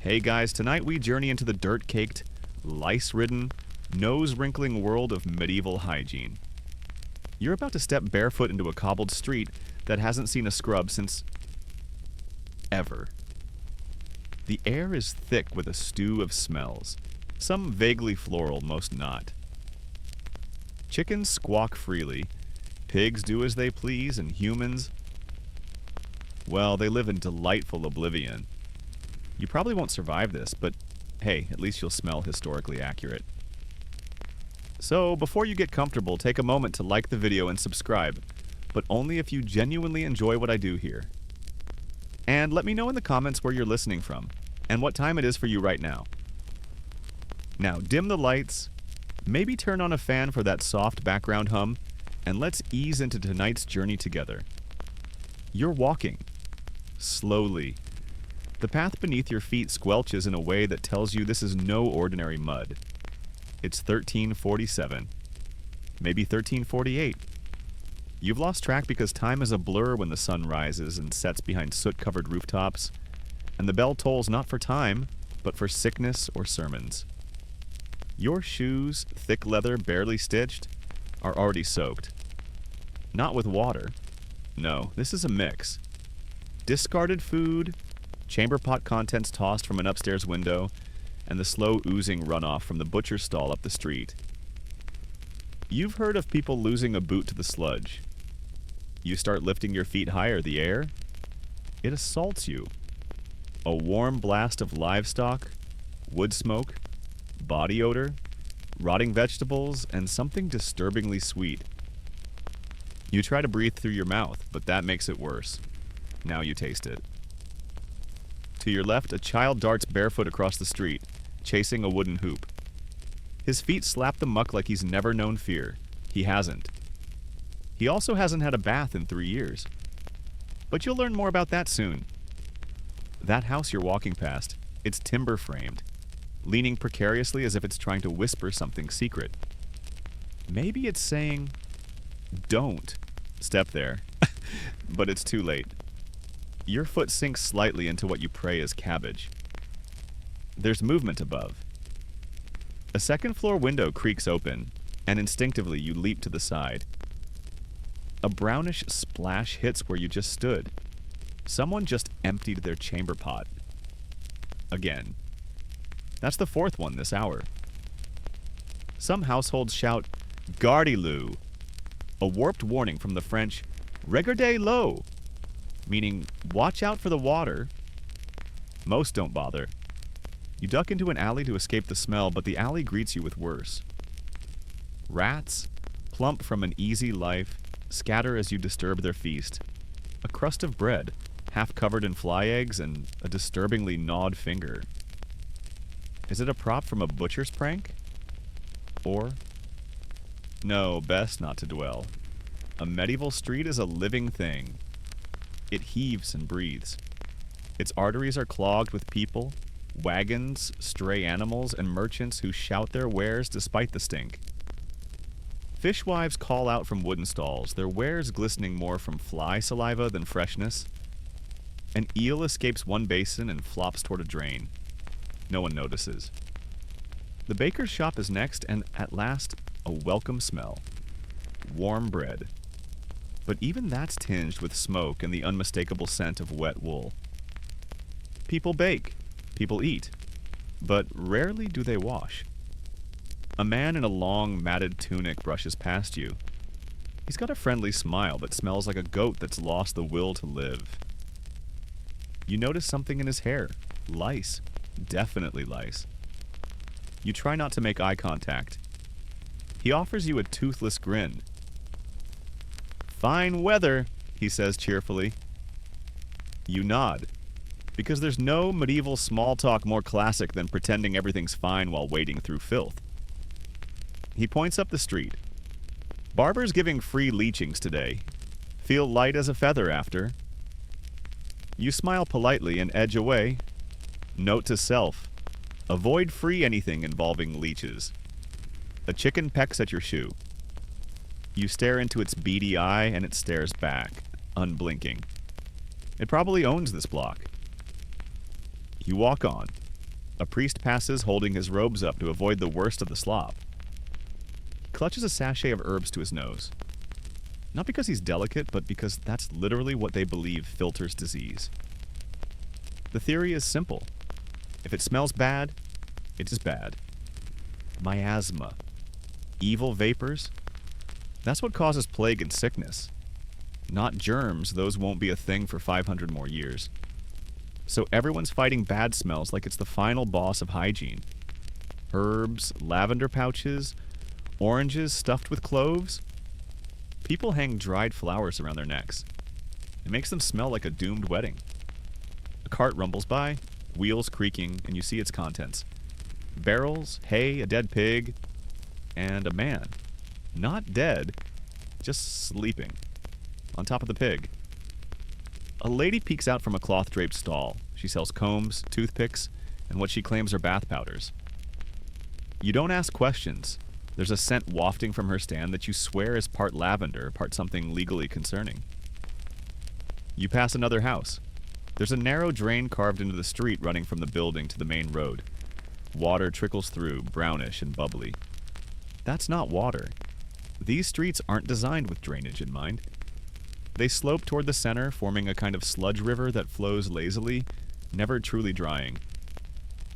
Hey guys, tonight we journey into the dirt-caked, lice-ridden, nose-wrinkling world of medieval hygiene. You're about to step barefoot into a cobbled street that hasn't seen a scrub since... ever. The air is thick with a stew of smells, some vaguely floral, most not. Chickens squawk freely, pigs do as they please, and humans... well, they live in delightful oblivion. You probably won't survive this, but hey, at least you'll smell historically accurate. So, before you get comfortable, take a moment to like the video and subscribe, but only if you genuinely enjoy what I do here. And let me know in the comments where you're listening from, and what time it is for you right now. Now, dim the lights, maybe turn on a fan for that soft background hum, and let's ease into tonight's journey together. You're walking. Slowly. The path beneath your feet squelches in a way that tells you this is no ordinary mud. It's 1347. Maybe 1348. You've lost track because time is a blur when the sun rises and sets behind soot-covered rooftops, and the bell tolls not for time, but for sickness or sermons. Your shoes, thick leather, barely stitched, are already soaked. Not with water. No, this is a mix. Discarded food, chamber pot contents tossed from an upstairs window, and the slow oozing runoff from the butcher's stall up the street. You've heard of people losing a boot to the sludge. You start lifting your feet higher, the air, it assaults you. A warm blast of livestock, wood smoke, body odor, rotting vegetables, and something disturbingly sweet. You try to breathe through your mouth, but that makes it worse. Now you taste it. To your left, a child darts barefoot across the street, chasing a wooden hoop. His feet slap the muck like he's never known fear. He hasn't. He also hasn't had a bath in 3 years. But you'll learn more about that soon. That house you're walking past, it's timber-framed, leaning precariously as if it's trying to whisper something secret. Maybe it's saying, "Don't step there," but it's too late. Your foot sinks slightly into what you pray is cabbage. There's movement above. A second-floor window creaks open, and instinctively you leap to the side. A brownish splash hits where you just stood. Someone just emptied their chamber pot. Again. That's the fourth one this hour. Some households shout, "Gardez-lou," a warped warning from the French, "Regardez l'eau," meaning, watch out for the water. Most don't bother. You duck into an alley to escape the smell, but the alley greets you with worse. Rats, plump from an easy life, scatter as you disturb their feast. A crust of bread, half covered in fly eggs, and a disturbingly gnawed finger. Is it a prop from a butcher's prank? Or... no, best not to dwell. A medieval street is a living thing. It heaves and breathes. Its arteries are clogged with people, wagons, stray animals, and merchants who shout their wares despite the stink. Fishwives call out from wooden stalls, their wares glistening more from fly saliva than freshness. An eel escapes one basin and flops toward a drain. No one notices. The baker's shop is next, and at last, a welcome smell. Warm bread. But even that's tinged with smoke and the unmistakable scent of wet wool. People bake. People eat. But rarely do they wash. A man in a long, matted tunic brushes past you. He's got a friendly smile but smells like a goat that's lost the will to live. You notice something in his hair. Lice. Definitely lice. You try not to make eye contact. He offers you a toothless grin. "Fine weather," he says cheerfully. You nod, because there's no medieval small talk more classic than pretending everything's fine while wading through filth. He points up the street. "Barber's giving free leechings today. Feel light as a feather after." You smile politely and edge away. Note to self: avoid free anything involving leeches. A chicken pecks at your shoe. You stare into its beady eye and it stares back, unblinking. It probably owns this block. You walk on, A priest passes holding his robes up to avoid the worst of the slop. He clutches a sachet of herbs to his nose. Not because he's delicate, but because that's literally what they believe filters disease. The theory is simple. If it smells bad, it is bad. Miasma. Evil vapors. That's what causes plague and sickness. Not germs, those won't be a thing for 500 more years. So everyone's fighting bad smells like it's the final boss of hygiene. Herbs, lavender pouches, oranges stuffed with cloves. People hang dried flowers around their necks. It makes them smell like a doomed wedding. A cart rumbles by, wheels creaking, and you see its contents. Barrels, hay, a dead pig, and a man. Not dead, just sleeping. On top of the pig. A lady peeks out from a cloth-draped stall. She sells combs, toothpicks, and what she claims are bath powders. You don't ask questions. There's a scent wafting from her stand that you swear is part lavender, part something legally concerning. You pass another house. There's a narrow drain carved into the street running from the building to the main road. Water trickles through, brownish and bubbly. That's not water. These streets aren't designed with drainage in mind. They slope toward the center, forming a kind of sludge river that flows lazily, never truly drying.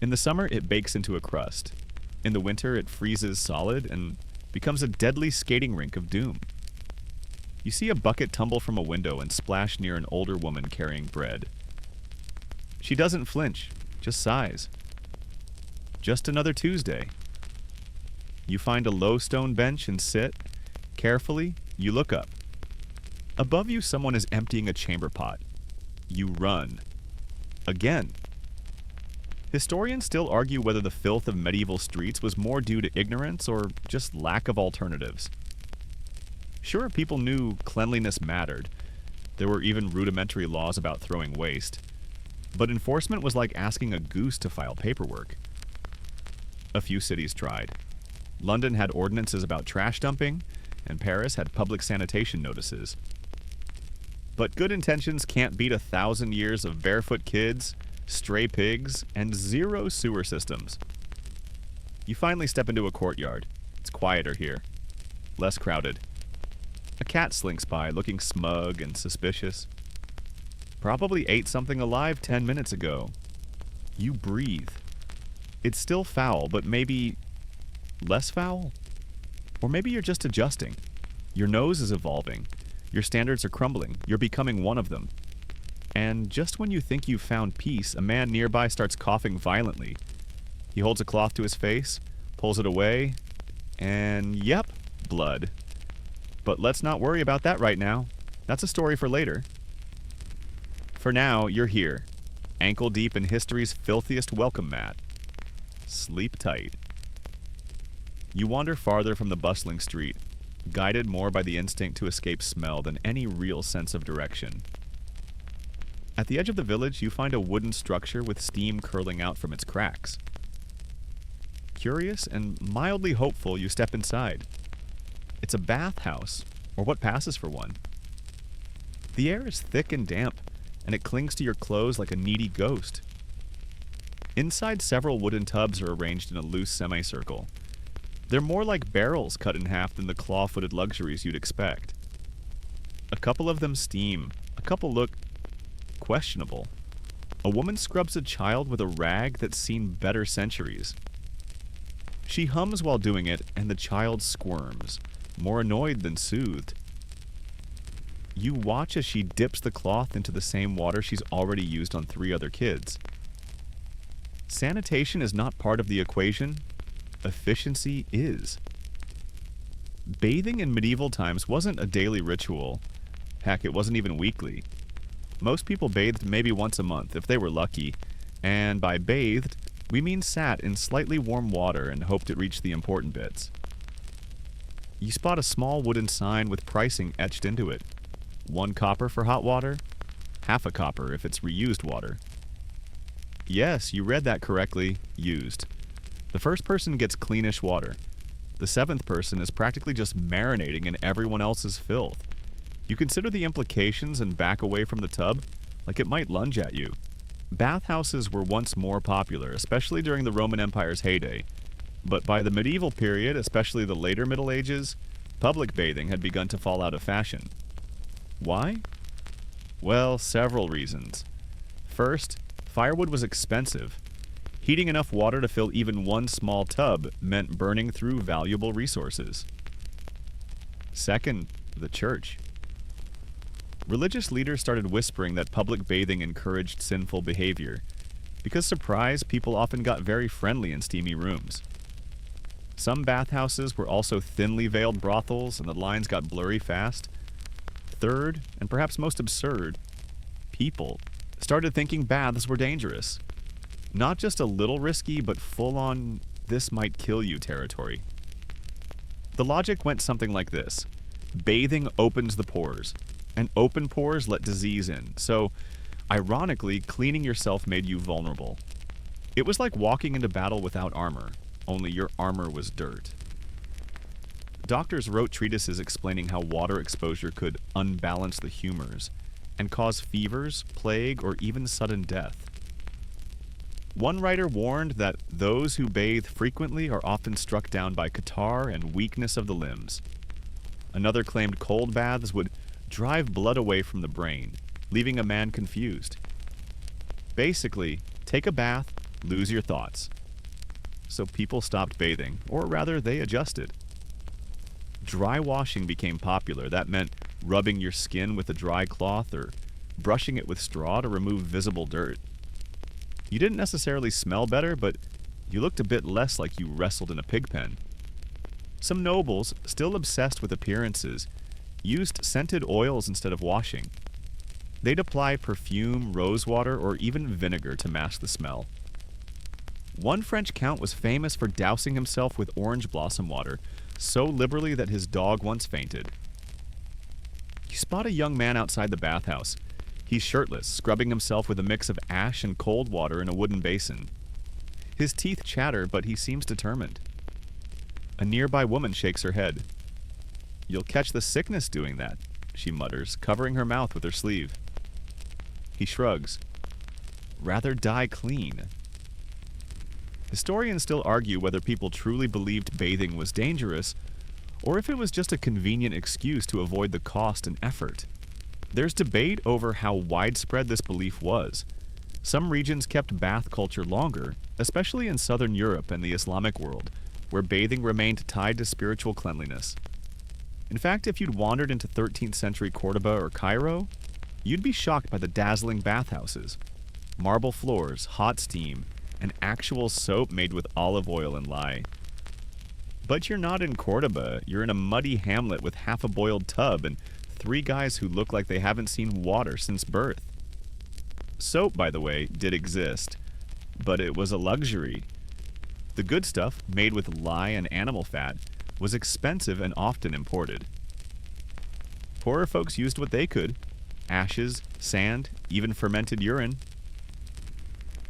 In the summer, it bakes into a crust. In the winter, it freezes solid and becomes a deadly skating rink of doom. You see a bucket tumble from a window and splash near an older woman carrying bread. She doesn't flinch, just sighs. Just another Tuesday. You find a low stone bench and sit. Carefully, you look up. Above you, someone is emptying a chamber pot. You run. Again. Historians still argue whether the filth of medieval streets was more due to ignorance or just lack of alternatives. Sure, people knew cleanliness mattered. There were even rudimentary laws about throwing waste. But enforcement was like asking a goose to file paperwork. A few cities tried. London had ordinances about trash dumping, and Paris had public sanitation notices. But good intentions can't beat 1,000 years of barefoot kids, stray pigs, and 0 sewer systems. You finally step into a courtyard. It's quieter here. Less crowded. A cat slinks by, looking smug and suspicious. Probably ate something alive 10 minutes ago. You breathe. It's still foul, but maybe less foul? Or maybe you're just adjusting. Your nose is evolving. Your standards are crumbling. You're becoming one of them. And just when you think you've found peace, a man nearby starts coughing violently. He holds a cloth to his face, pulls it away, and yep, blood. But let's not worry about that right now. That's a story for later. For now, you're here, ankle deep in history's filthiest welcome mat. Sleep tight. You wander farther from the bustling street, guided more by the instinct to escape smell than any real sense of direction. At the edge of the village, you find a wooden structure with steam curling out from its cracks. Curious and mildly hopeful, you step inside. It's a bathhouse, or what passes for one. The air is thick and damp, and it clings to your clothes like a needy ghost. Inside, several wooden tubs are arranged in a loose semicircle. They're more like barrels cut in half than the claw-footed luxuries you'd expect. A couple of them steam. A couple look questionable. A woman scrubs a child with a rag that's seen better centuries. She hums while doing it, and the child squirms, more annoyed than soothed. You watch as she dips the cloth into the same water she's already used on 3 other kids. Sanitation is not part of the equation. Efficiency is. Bathing in medieval times wasn't a daily ritual. Heck, it wasn't even weekly. Most people bathed maybe once a month, if they were lucky, and by bathed, we mean sat in slightly warm water and hoped it reached the important bits. You spot a small wooden sign with pricing etched into it. 1 copper for hot water, half a copper if it's reused water. Yes, you read that correctly, used. The first person gets cleanish water. The 7th person is practically just marinating in everyone else's filth. You consider the implications and back away from the tub, like it might lunge at you. Bathhouses were once more popular, especially during the Roman Empire's heyday. But by the medieval period, especially the later Middle Ages, public bathing had begun to fall out of fashion. Why? Well, several reasons. First, firewood was expensive. Heating enough water to fill even one small tub meant burning through valuable resources. Second, the church. Religious leaders started whispering that public bathing encouraged sinful behavior. Because surprise, people often got very friendly in steamy rooms. Some bathhouses were also thinly veiled brothels, and the lines got blurry fast. Third, and perhaps most absurd, people started thinking baths were dangerous. Not just a little risky, but full-on, this might kill you territory. The logic went something like this. Bathing opens the pores, and open pores let disease in, so, ironically, cleaning yourself made you vulnerable. It was like walking into battle without armor, only your armor was dirt. Doctors wrote treatises explaining how water exposure could unbalance the humors and cause fevers, plague, or even sudden death. One writer warned that those who bathe frequently are often struck down by catarrh and weakness of the limbs. Another claimed cold baths would drive blood away from the brain, leaving a man confused. Basically, take a bath, lose your thoughts. So people stopped bathing, or rather, they adjusted. Dry washing became popular. That meant rubbing your skin with a dry cloth or brushing it with straw to remove visible dirt. You didn't necessarily smell better, but you looked a bit less like you wrestled in a pig pen. Some nobles, still obsessed with appearances, used scented oils instead of washing. They'd apply perfume, rose water, or even vinegar to mask the smell. One French count was famous for dousing himself with orange blossom water so liberally that his dog once fainted. You spot a young man outside the bathhouse. He's shirtless, scrubbing himself with a mix of ash and cold water in a wooden basin. His teeth chatter, but he seems determined. A nearby woman shakes her head. "You'll catch the sickness doing that," she mutters, covering her mouth with her sleeve. He shrugs. "Rather die clean." Historians still argue whether people truly believed bathing was dangerous, or if it was just a convenient excuse to avoid the cost and effort. There's debate over how widespread this belief was. Some regions kept bath culture longer, especially in southern Europe and the Islamic world, where bathing remained tied to spiritual cleanliness. In fact, if you'd wandered into 13th century Cordoba or Cairo, you'd be shocked by the dazzling bathhouses. Marble floors, hot steam, and actual soap made with olive oil and lye. But you're not in Cordoba, you're in a muddy hamlet with half a boiled tub and 3 guys who look like they haven't seen water since birth. Soap, by the way, did exist, but it was a luxury. The good stuff, made with lye and animal fat, was expensive and often imported. Poorer folks used what they could: ashes, sand, even fermented urine.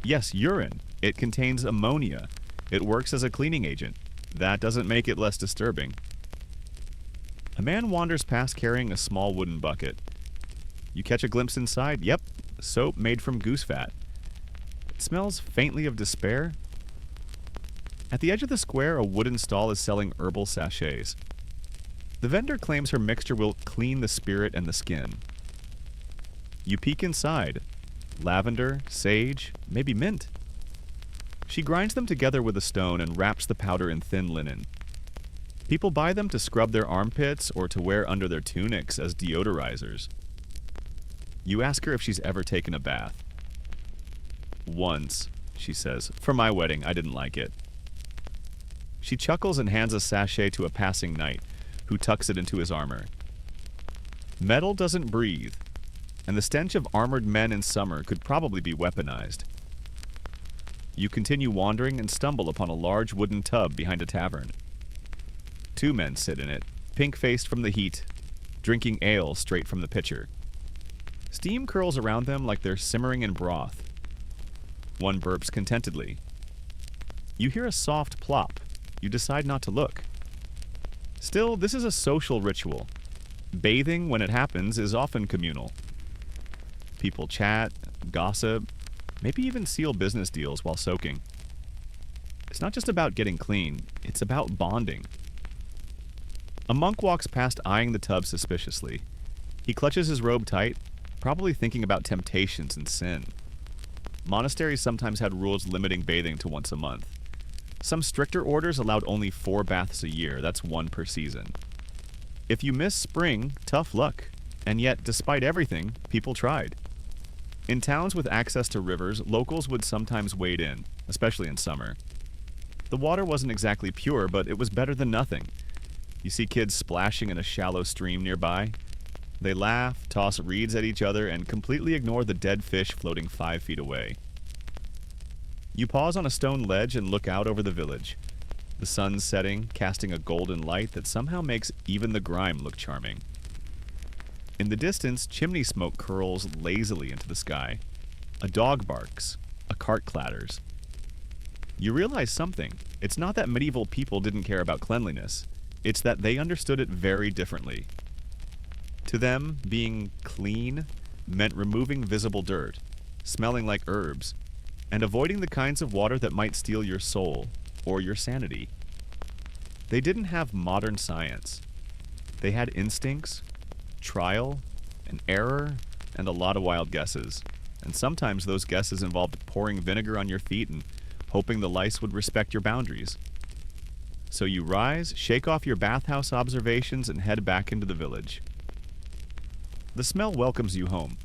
Yes, urine. It contains ammonia. It works as a cleaning agent. That doesn't make it less disturbing. A man wanders past carrying a small wooden bucket. You catch a glimpse inside. Yep, soap made from goose fat. It smells faintly of despair. At the edge of the square, a wooden stall is selling herbal sachets. The vendor claims her mixture will clean the spirit and the skin. You peek inside. Lavender, sage, maybe mint. She grinds them together with a stone and wraps the powder in thin linen. People buy them to scrub their armpits or to wear under their tunics as deodorizers. You ask her if she's ever taken a bath. "Once," she says. "For my wedding, I didn't like it." She chuckles and hands a sachet to a passing knight, who tucks it into his armor. Metal doesn't breathe, and the stench of armored men in summer could probably be weaponized. You continue wandering and stumble upon a large wooden tub behind a tavern. 2 men sit in it, pink-faced from the heat, drinking ale straight from the pitcher. Steam curls around them like they're simmering in broth. One burps contentedly. You hear a soft plop. You decide not to look. Still, this is a social ritual. Bathing, when it happens, is often communal. People chat, gossip, maybe even seal business deals while soaking. It's not just about getting clean, it's about bonding. A monk walks past eyeing the tub suspiciously. He clutches his robe tight, probably thinking about temptations and sin. Monasteries sometimes had rules limiting bathing to once a month. Some stricter orders allowed only 4 baths a year, that's 1 per season. If you miss spring, tough luck. And yet, despite everything, people tried. In towns with access to rivers, locals would sometimes wade in, especially in summer. The water wasn't exactly pure, but it was better than nothing. You see kids splashing in a shallow stream nearby. They laugh, toss reeds at each other, and completely ignore the dead fish floating 5 feet away. You pause on a stone ledge and look out over the village. The sun's setting, casting a golden light that somehow makes even the grime look charming. In the distance, chimney smoke curls lazily into the sky. A dog barks. A cart clatters. You realize something. It's not that medieval people didn't care about cleanliness. It's that they understood it very differently. To them, being clean meant removing visible dirt, smelling like herbs, and avoiding the kinds of water that might steal your soul or your sanity. They didn't have modern science. They had instincts, trial, and error, and a lot of wild guesses. And sometimes those guesses involved pouring vinegar on your feet and hoping the lice would respect your boundaries. So you rise, shake off your bathhouse observations, and head back into the village. The smell welcomes you home.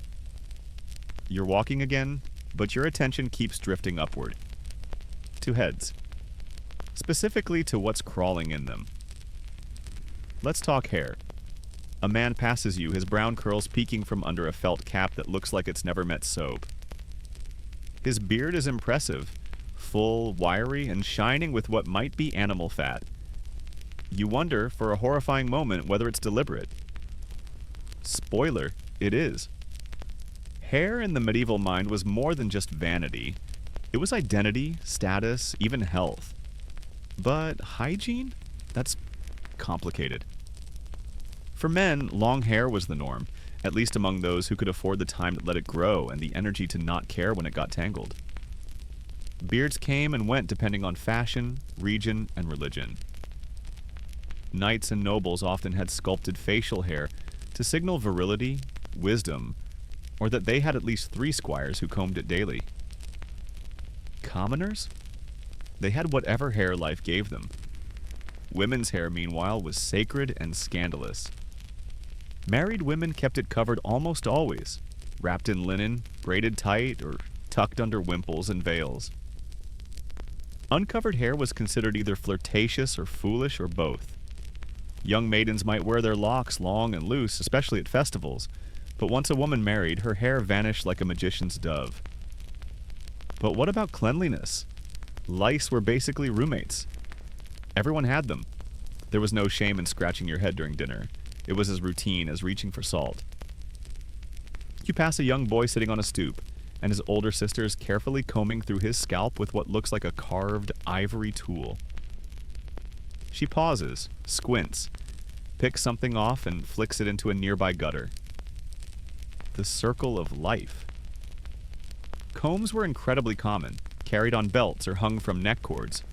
You're walking again, but your attention keeps drifting upward. To heads. Specifically to what's crawling in them. Let's talk hair. A man passes you, his brown curls peeking from under a felt cap that looks like it's never met soap. His beard is impressive, full, wiry, and shining with what might be animal fat. You wonder, for a horrifying moment, whether it's deliberate. Spoiler, it is. Hair in the medieval mind was more than just vanity. It was identity, status, even health. But hygiene? That's complicated. For men, long hair was the norm, at least among those who could afford the time to let it grow and the energy to not care when it got tangled. Beards came and went depending on fashion, region, and religion. Knights and nobles often had sculpted facial hair to signal virility, wisdom, or that they had at least 3 squires who combed it daily. Commoners? They had whatever hair life gave them. Women's hair, meanwhile, was sacred and scandalous. Married women kept it covered almost always, wrapped in linen, braided tight, or tucked under wimples and veils. Uncovered hair was considered either flirtatious or foolish or both. Young maidens might wear their locks long and loose, especially at festivals, but once a woman married, her hair vanished like a magician's dove. But what about cleanliness? Lice were basically roommates. Everyone had them. There was no shame in scratching your head during dinner. It was as routine as reaching for salt. You pass a young boy sitting on a stoop, and his older sister is carefully combing through his scalp with what looks like a carved ivory tool. She pauses, squints, picks something off, and flicks it into a nearby gutter. The circle of life. Combs were incredibly common, carried on belts or hung from neck cords.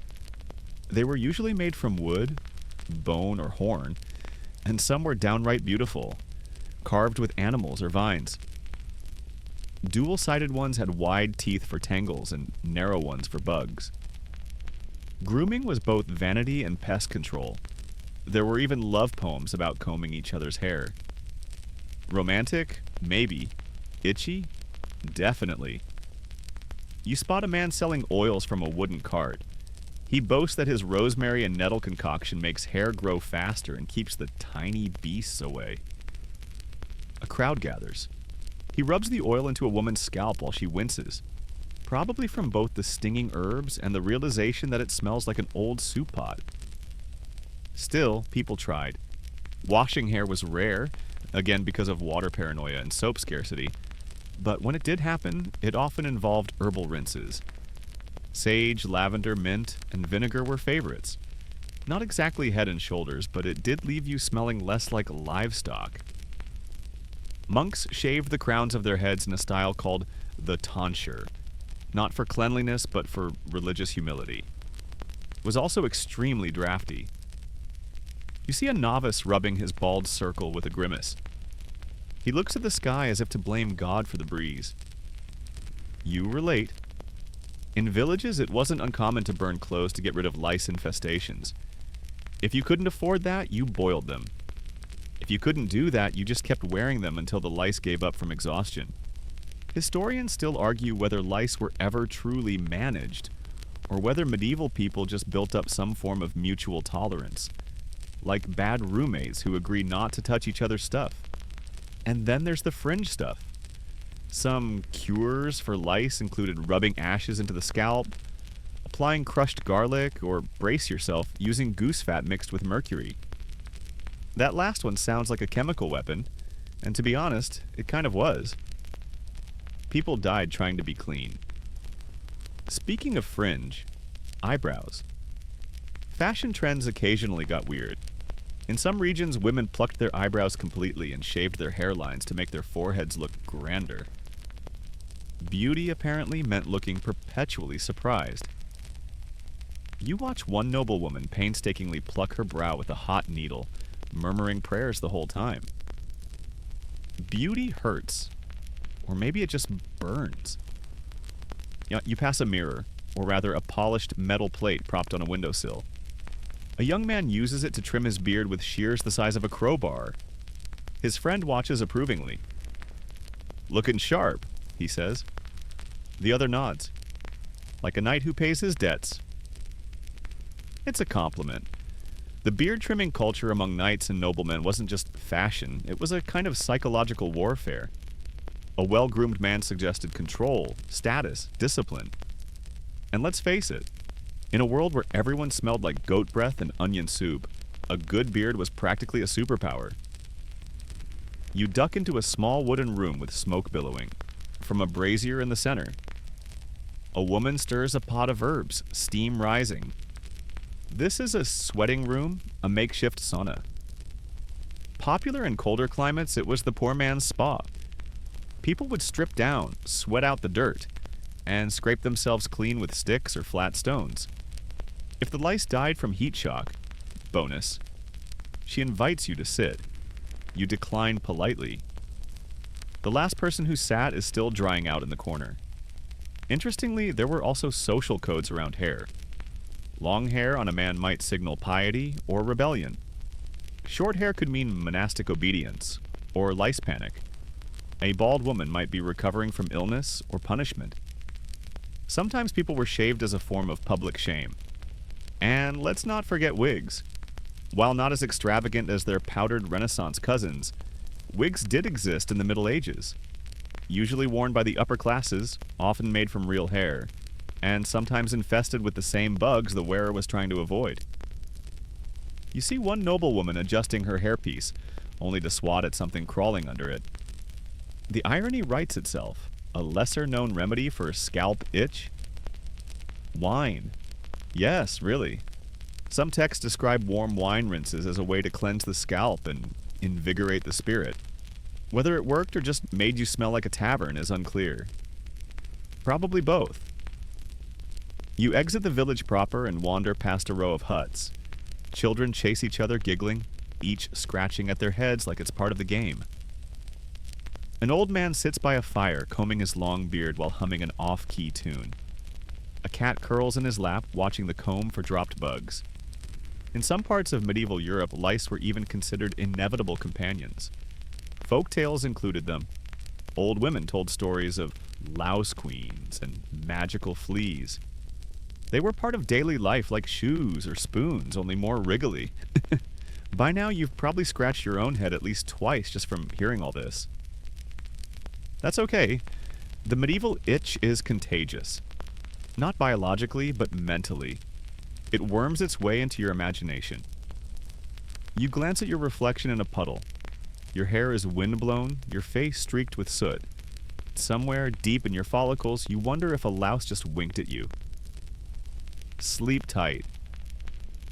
They were usually made from wood, bone, or horn, and some were downright beautiful, carved with animals or vines. Dual-sided ones had wide teeth for tangles and narrow ones for bugs. Grooming was both vanity and pest control. There were even love poems about combing each other's hair. Romantic? Maybe. Itchy? Definitely. You spot a man selling oils from a wooden cart. He boasts that his rosemary and nettle concoction makes hair grow faster and keeps the tiny beasts away. A crowd gathers. He rubs the oil into a woman's scalp while she winces, probably from both the stinging herbs and the realization that it smells like an old soup pot. Still, people tried. Washing hair was rare, again because of water paranoia and soap scarcity, but when it did happen, it often involved herbal rinses. Sage, lavender, mint, and vinegar were favorites. Not exactly head and shoulders, but it did leave you smelling less like livestock. Monks shaved the crowns of their heads in a style called the tonsure. not for cleanliness but for religious humility. It was also extremely drafty. You see a novice rubbing his bald circle with a grimace. He looks at the sky as if to blame God for the breeze. You relate. In villages, it wasn't uncommon to burn clothes to get rid of lice infestations. If you couldn't afford that, you boiled them. If you couldn't do that, you just kept wearing them until the lice gave up from exhaustion. Historians still argue whether lice were ever truly managed, or whether medieval people just built up some form of mutual tolerance, like bad roommates who agree not to touch each other's stuff. And then there's the fringe stuff. Some cures for lice included rubbing ashes into the scalp, applying crushed garlic, or brace yourself using goose fat mixed with mercury. That last one sounds like a chemical weapon, and to be honest, it kind of was. People died trying to be clean. Speaking of fringe, eyebrows. Fashion trends occasionally got weird. In some regions, women plucked their eyebrows completely and shaved their hairlines to make their foreheads look grander. Beauty apparently meant looking perpetually surprised. You watch one noblewoman painstakingly pluck her brow with a hot needle, murmuring prayers the whole time. Beauty hurts. Or maybe it just burns. You pass a mirror, or rather a polished metal plate propped on a windowsill. A young man uses it to trim his beard with shears the size of a crowbar. His friend watches approvingly. "Looking sharp," he says. The other nods. Like a knight who pays his debts. It's a compliment. The beard trimming culture among knights and noblemen wasn't just fashion, it was a kind of psychological warfare. A well-groomed man suggested control, status, discipline. And let's face it, in a world where everyone smelled like goat breath and onion soup, a good beard was practically a superpower. You duck into a small wooden room with smoke billowing, from a brazier in the center. A woman stirs a pot of herbs, steam rising. This is a sweating room, a makeshift sauna. Popular in colder climates, it was the poor man's spa. People would strip down, sweat out the dirt, and scrape themselves clean with sticks or flat stones. If the lice died from heat shock, bonus, she invites you to sit. You decline politely. The last person who sat is still drying out in the corner. Interestingly, there were also social codes around hair. Long hair on a man might signal piety or rebellion. Short hair could mean monastic obedience or lice panic. A bald woman might be recovering from illness or punishment. Sometimes people were shaved as a form of public shame. And let's not forget wigs. While not as extravagant as their powdered Renaissance cousins, wigs did exist in the Middle Ages. Usually worn by the upper classes, often made from real hair, and sometimes infested with the same bugs the wearer was trying to avoid. You see one noblewoman adjusting her hairpiece, only to swat at something crawling under it. The irony writes itself, a lesser-known remedy for scalp itch? Wine. Yes, really. Some texts describe warm wine rinses as a way to cleanse the scalp and invigorate the spirit. Whether it worked or just made you smell like a tavern is unclear. Probably both. You exit the village proper and wander past a row of huts. Children chase each other giggling, each scratching at their heads like it's part of the game. An old man sits by a fire, combing his long beard while humming an off-key tune. A cat curls in his lap, watching the comb for dropped bugs. In some parts of medieval Europe, lice were even considered inevitable companions. Folk tales included them. Old women told stories of louse queens and magical fleas. They were part of daily life like shoes or spoons, only more wriggly. By now, you've probably scratched your own head at least twice just from hearing all this. That's okay. The medieval itch is contagious. Not biologically, but mentally. It worms its way into your imagination. You glance at your reflection in a puddle. Your hair is windblown, your face streaked with soot. Somewhere deep in your follicles, you wonder if a louse just winked at you. Sleep tight.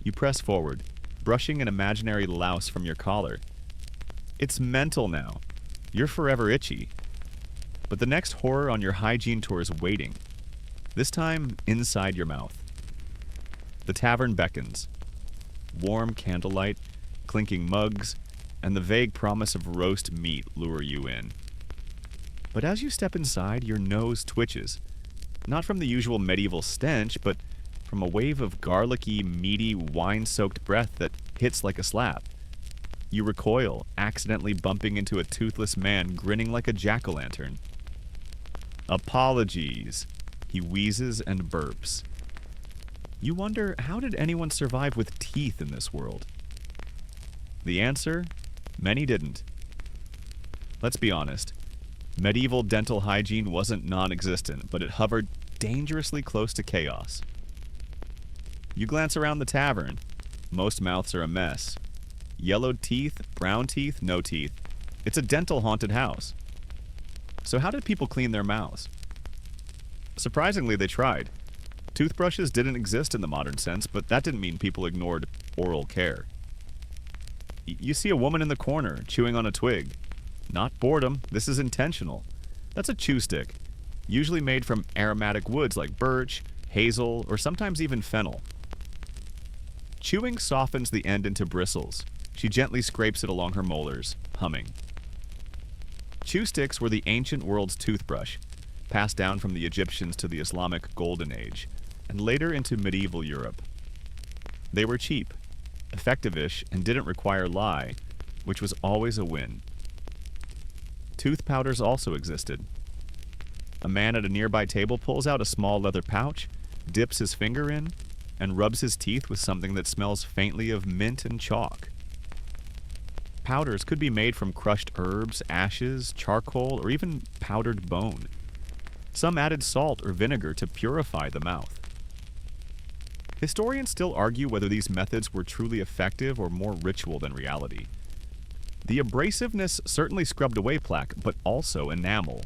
You press forward, brushing an imaginary louse from your collar. It's mental now. You're forever itchy. But the next horror on your hygiene tour is waiting. this time inside your mouth. The tavern beckons. Warm candlelight, clinking mugs, and the vague promise of roast meat lure you in. But as you step inside, your nose twitches. Not from the usual medieval stench, but from a wave of garlicky, meaty, wine-soaked breath that hits like a slap. You recoil, accidentally bumping into a toothless man grinning like a jack-o'-lantern. Apologies, he wheezes and burps. You wonder, how did anyone survive with teeth in this world? The answer? Many didn't. Let's be honest. Medieval dental hygiene wasn't non-existent, but it hovered dangerously close to chaos. You glance around the tavern. Most mouths are a mess. Yellowed teeth, brown teeth, no teeth. It's a dental-haunted house. So how did people clean their mouths? Surprisingly, they tried. Toothbrushes didn't exist in the modern sense, but that didn't mean people ignored oral care. You see a woman in the corner, chewing on a twig. Not boredom, this is intentional. That's a chew stick, usually made from aromatic woods like birch, hazel, or sometimes even fennel. Chewing softens the end into bristles. She gently scrapes it along her molars, humming. Chew sticks were the ancient world's toothbrush, passed down from the Egyptians to the Islamic Golden Age, and later into medieval Europe. They were cheap, effective-ish, and didn't require lye, which was always a win. Tooth powders also existed. A man at a nearby table pulls out a small leather pouch, dips his finger in, and rubs his teeth with something that smells faintly of mint and chalk. Powders could be made from crushed herbs, ashes, charcoal, or even powdered bone. Some added salt or vinegar to purify the mouth. Historians still argue whether these methods were truly effective or more ritual than reality. The abrasiveness certainly scrubbed away plaque, but also enamel.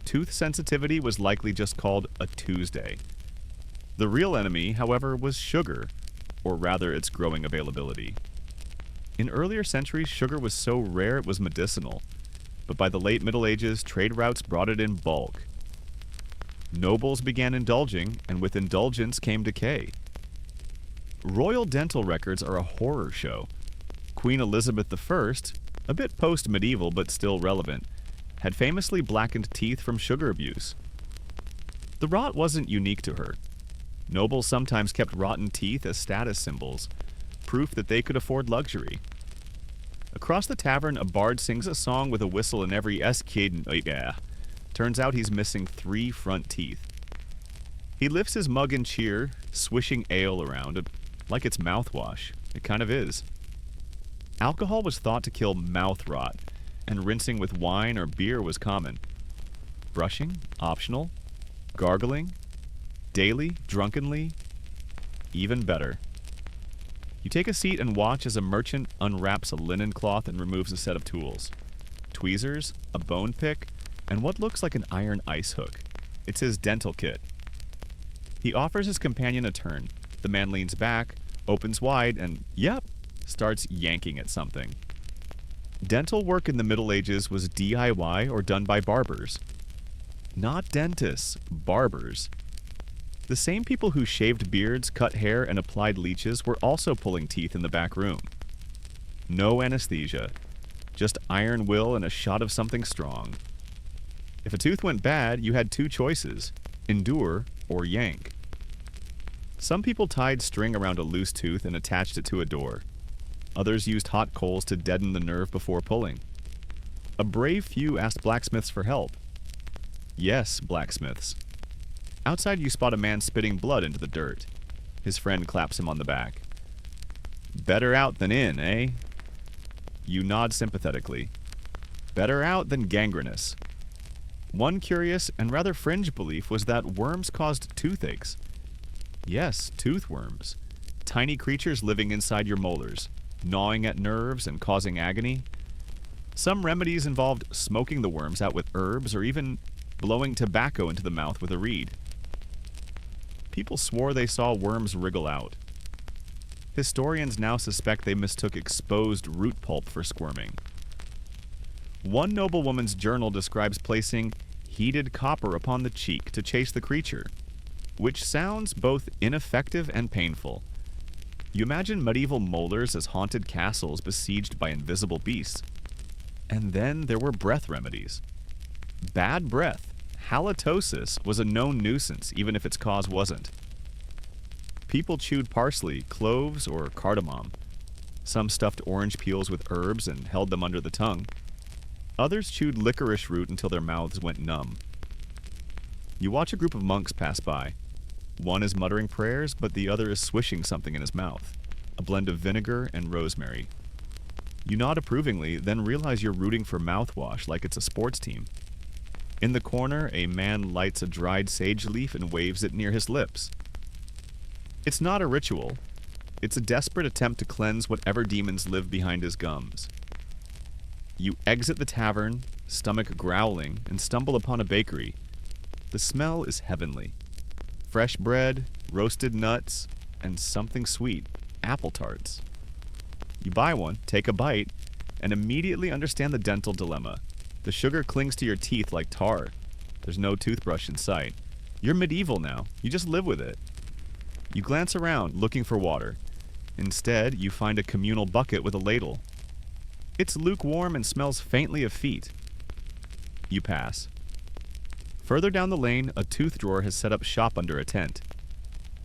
Tooth sensitivity was likely just called a Tuesday. The real enemy, however, was sugar, or rather its growing availability. In earlier centuries, sugar was so rare it was medicinal, but by the late Middle Ages, trade routes brought it in bulk. Nobles began indulging, and with indulgence came decay. Royal dental records are a horror show. Queen Elizabeth I, a bit post-medieval but still relevant, had famously blackened teeth from sugar abuse. The rot wasn't unique to her. Nobles sometimes kept rotten teeth as status symbols, proof that they could afford luxury. Across the tavern, a bard sings a song with a whistle in every HYGIENE. Turns out he's missing 3 front teeth. He lifts his mug in cheer, swishing ale around it like it's mouthwash. It kind of is. Alcohol was thought to kill mouth rot, and rinsing with wine or beer was common. Brushing, optional. Gargling, daily, drunkenly, even better. You take a seat and watch as a merchant unwraps a linen cloth and removes a set of tools. Tweezers, a bone pick, and what looks like an iron ice hook. It's his dental kit. He offers his companion a turn. The man leans back, opens wide, and, yep, starts yanking at something. Dental work in the Middle Ages was DIY or done by barbers. Not dentists, barbers. The same people who shaved beards, cut hair, and applied leeches were also pulling teeth in the back room. No anesthesia, just iron will and a shot of something strong. If a tooth went bad, you had 2 choices, endure or yank. Some people tied string around a loose tooth and attached it to a door. Others used hot coals to deaden the nerve before pulling. A brave few asked blacksmiths for help. Yes, blacksmiths. Outside you spot a man spitting blood into the dirt. His friend claps him on the back. Better out than in, eh? You nod sympathetically. Better out than gangrenous. One curious and rather fringe belief was that worms caused toothaches. Yes, toothworms. Tiny creatures living inside your molars, gnawing at nerves and causing agony. Some remedies involved smoking the worms out with herbs or even blowing tobacco into the mouth with a reed. People swore they saw worms wriggle out. Historians now suspect they mistook exposed root pulp for squirming. One noblewoman's journal describes placing heated copper upon the cheek to chase the creature, which sounds both ineffective and painful. You imagine medieval molars as haunted castles besieged by invisible beasts. And then there were breath remedies. Bad breath, halitosis, was a known nuisance, even if its cause wasn't. People chewed parsley, cloves, or cardamom. Some stuffed orange peels with herbs and held them under the tongue. Others chewed licorice root until their mouths went numb. You watch a group of monks pass by. One is muttering prayers, but the other is swishing something in his mouth, a blend of vinegar and rosemary. You nod approvingly, then realize you're rooting for mouthwash like it's a sports team. In the corner, a man lights a dried sage leaf and waves it near his lips. It's not a ritual. It's a desperate attempt to cleanse whatever demons live behind his gums. You exit the tavern, stomach growling, and stumble upon a bakery. The smell is heavenly. Fresh bread, roasted nuts, and something sweet, apple tarts. You buy one, take a bite, and immediately understand the dental dilemma. The sugar clings to your teeth like tar. There's no toothbrush in sight. You're medieval now. You just live with it. You glance around, looking for water. Instead, you find a communal bucket with a ladle. It's lukewarm and smells faintly of feet. You pass. Further down the lane, a tooth drawer has set up shop under a tent.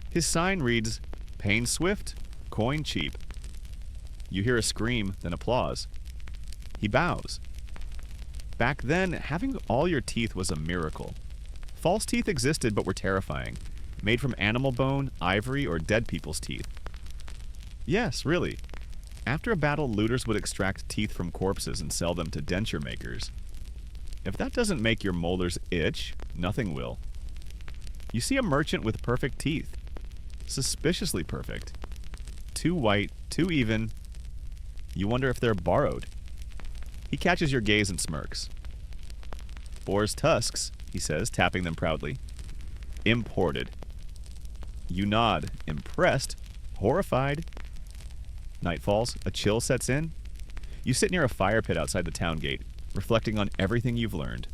His sign reads, "Pain swift, coin cheap." You hear a scream, then applause. He bows. Back then, having all your teeth was a miracle. False teeth existed but were terrifying, made from animal bone, ivory, or dead people's teeth. Yes, really. After a battle, looters would extract teeth from corpses and sell them to denture makers. If that doesn't make your molars itch, nothing will. You see a merchant with perfect teeth. Suspiciously perfect. Too white, too even. You wonder if they're borrowed. He catches your gaze and smirks. "Boar's tusks," he says, tapping them proudly. "Imported." You nod, impressed, horrified. Night falls, a chill sets in. You sit near a fire pit outside the town gate, reflecting on everything you've learned.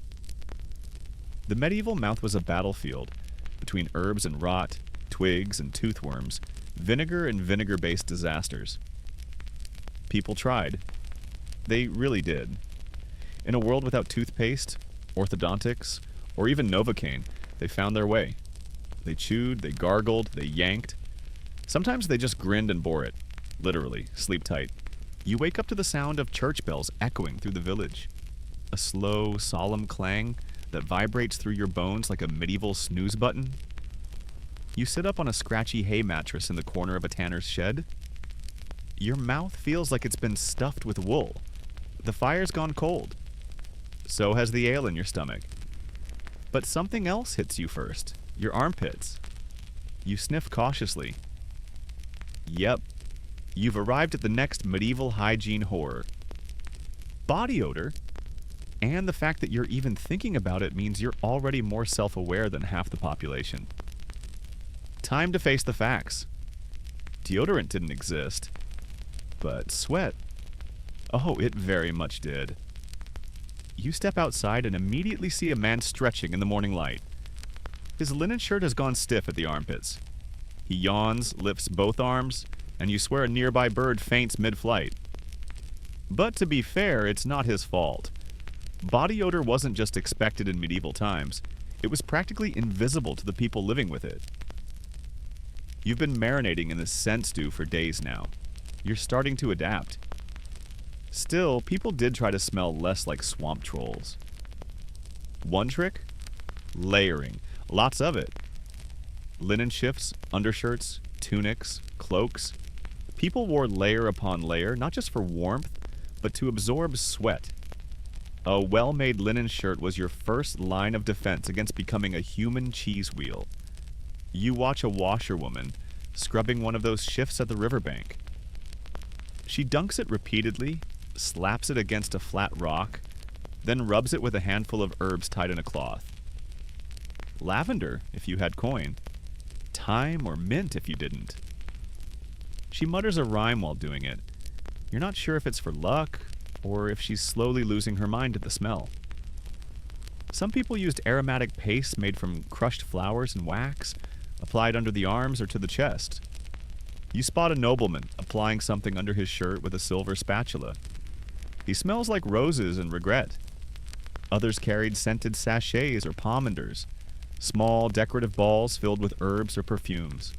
The medieval mouth was a battlefield between herbs and rot, twigs and toothworms, vinegar and vinegar-based disasters. People tried. They really did. In a world without toothpaste, orthodontics, or even Novocaine, they found their way. They chewed, they gargled, they yanked. Sometimes they just grinned and bore it. Literally, sleep tight. You wake up to the sound of church bells echoing through the village. A slow, solemn clang that vibrates through your bones like a medieval snooze button. You sit up on a scratchy hay mattress in the corner of a tanner's shed. Your mouth feels like it's been stuffed with wool. The fire's gone cold. So has the ale in your stomach. But something else hits you first. Your armpits. You sniff cautiously. Yep. You've arrived at the next medieval hygiene horror. Body odor, and the fact that you're even thinking about it means you're already more self-aware than half the population. Time to face the facts. Deodorant didn't exist. But sweat, oh, it very much did. You step outside and immediately see a man stretching in the morning light. His linen shirt has gone stiff at the armpits. He yawns, lifts both arms, and you swear a nearby bird faints mid-flight. But to be fair, it's not his fault. Body odor wasn't just expected in medieval times. It was practically invisible to the people living with it. You've been marinating in this scent stew for days now. You're starting to adapt. Still, people did try to smell less like swamp trolls. One trick? Layering. Lots of it. Linen shifts, undershirts, tunics, cloaks. People wore layer upon layer, not just for warmth, but to absorb sweat. A well-made linen shirt was your first line of defense against becoming a human cheese wheel. You watch a washerwoman scrubbing one of those shifts at the riverbank. She dunks it repeatedly, slaps it against a flat rock, then rubs it with a handful of herbs tied in a cloth. Lavender, if you had coin. Thyme or mint if you didn't. She mutters a rhyme while doing it. You're not sure if it's for luck, or if she's slowly losing her mind at the smell. Some people used aromatic paste made from crushed flowers and wax, applied under the arms or to the chest. You spot a nobleman applying something under his shirt with a silver spatula. He smells like roses and regret. Others carried scented sachets or pomanders, small decorative balls filled with herbs or perfumes.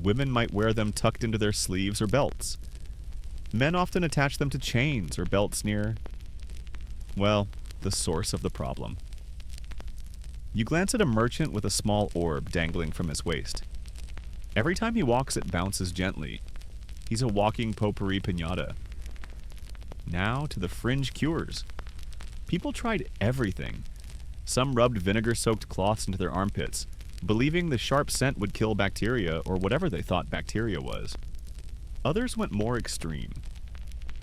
Women might wear them tucked into their sleeves or belts. Men often attach them to chains or belts near, well, the source of the problem. You glance at a merchant with a small orb dangling from his waist. Every time he walks, it bounces gently. He's a walking potpourri piñata. Now to the fringe cures. People tried everything. Some rubbed vinegar-soaked cloths into their armpits, believing the sharp scent would kill bacteria or whatever they thought bacteria was. Others went more extreme.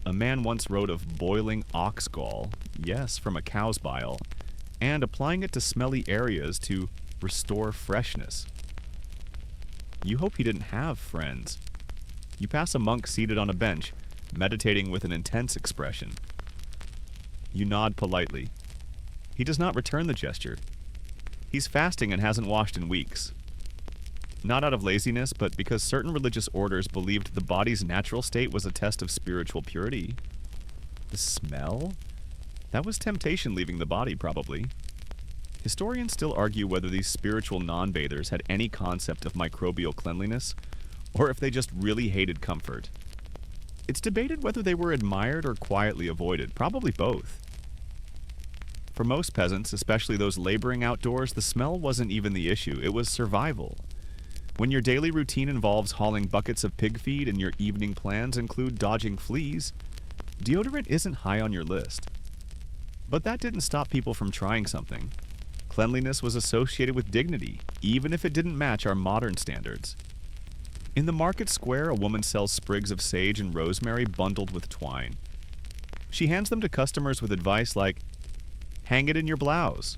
A man once wrote of boiling ox gall, yes, from a cow's bile, and applying it to smelly areas to restore freshness. You hope he didn't have friends. You pass a monk seated on a bench, meditating with an intense expression. You nod politely. He does not return the gesture. He's fasting and hasn't washed in weeks. Not out of laziness, but because certain religious orders believed the body's natural state was a test of spiritual purity. The smell? That was temptation leaving the body, probably. Historians still argue whether these spiritual non-bathers had any concept of microbial cleanliness, or if they just really hated comfort. It's debated whether they were admired or quietly avoided, probably both. For most peasants, especially those laboring outdoors, the smell wasn't even the issue, it was survival. When your daily routine involves hauling buckets of pig feed and your evening plans include dodging fleas, deodorant isn't high on your list. But that didn't stop people from trying something. Cleanliness was associated with dignity, even if it didn't match our modern standards. In the market square, a woman sells sprigs of sage and rosemary bundled with twine. She hands them to customers with advice like, hang it in your blouse,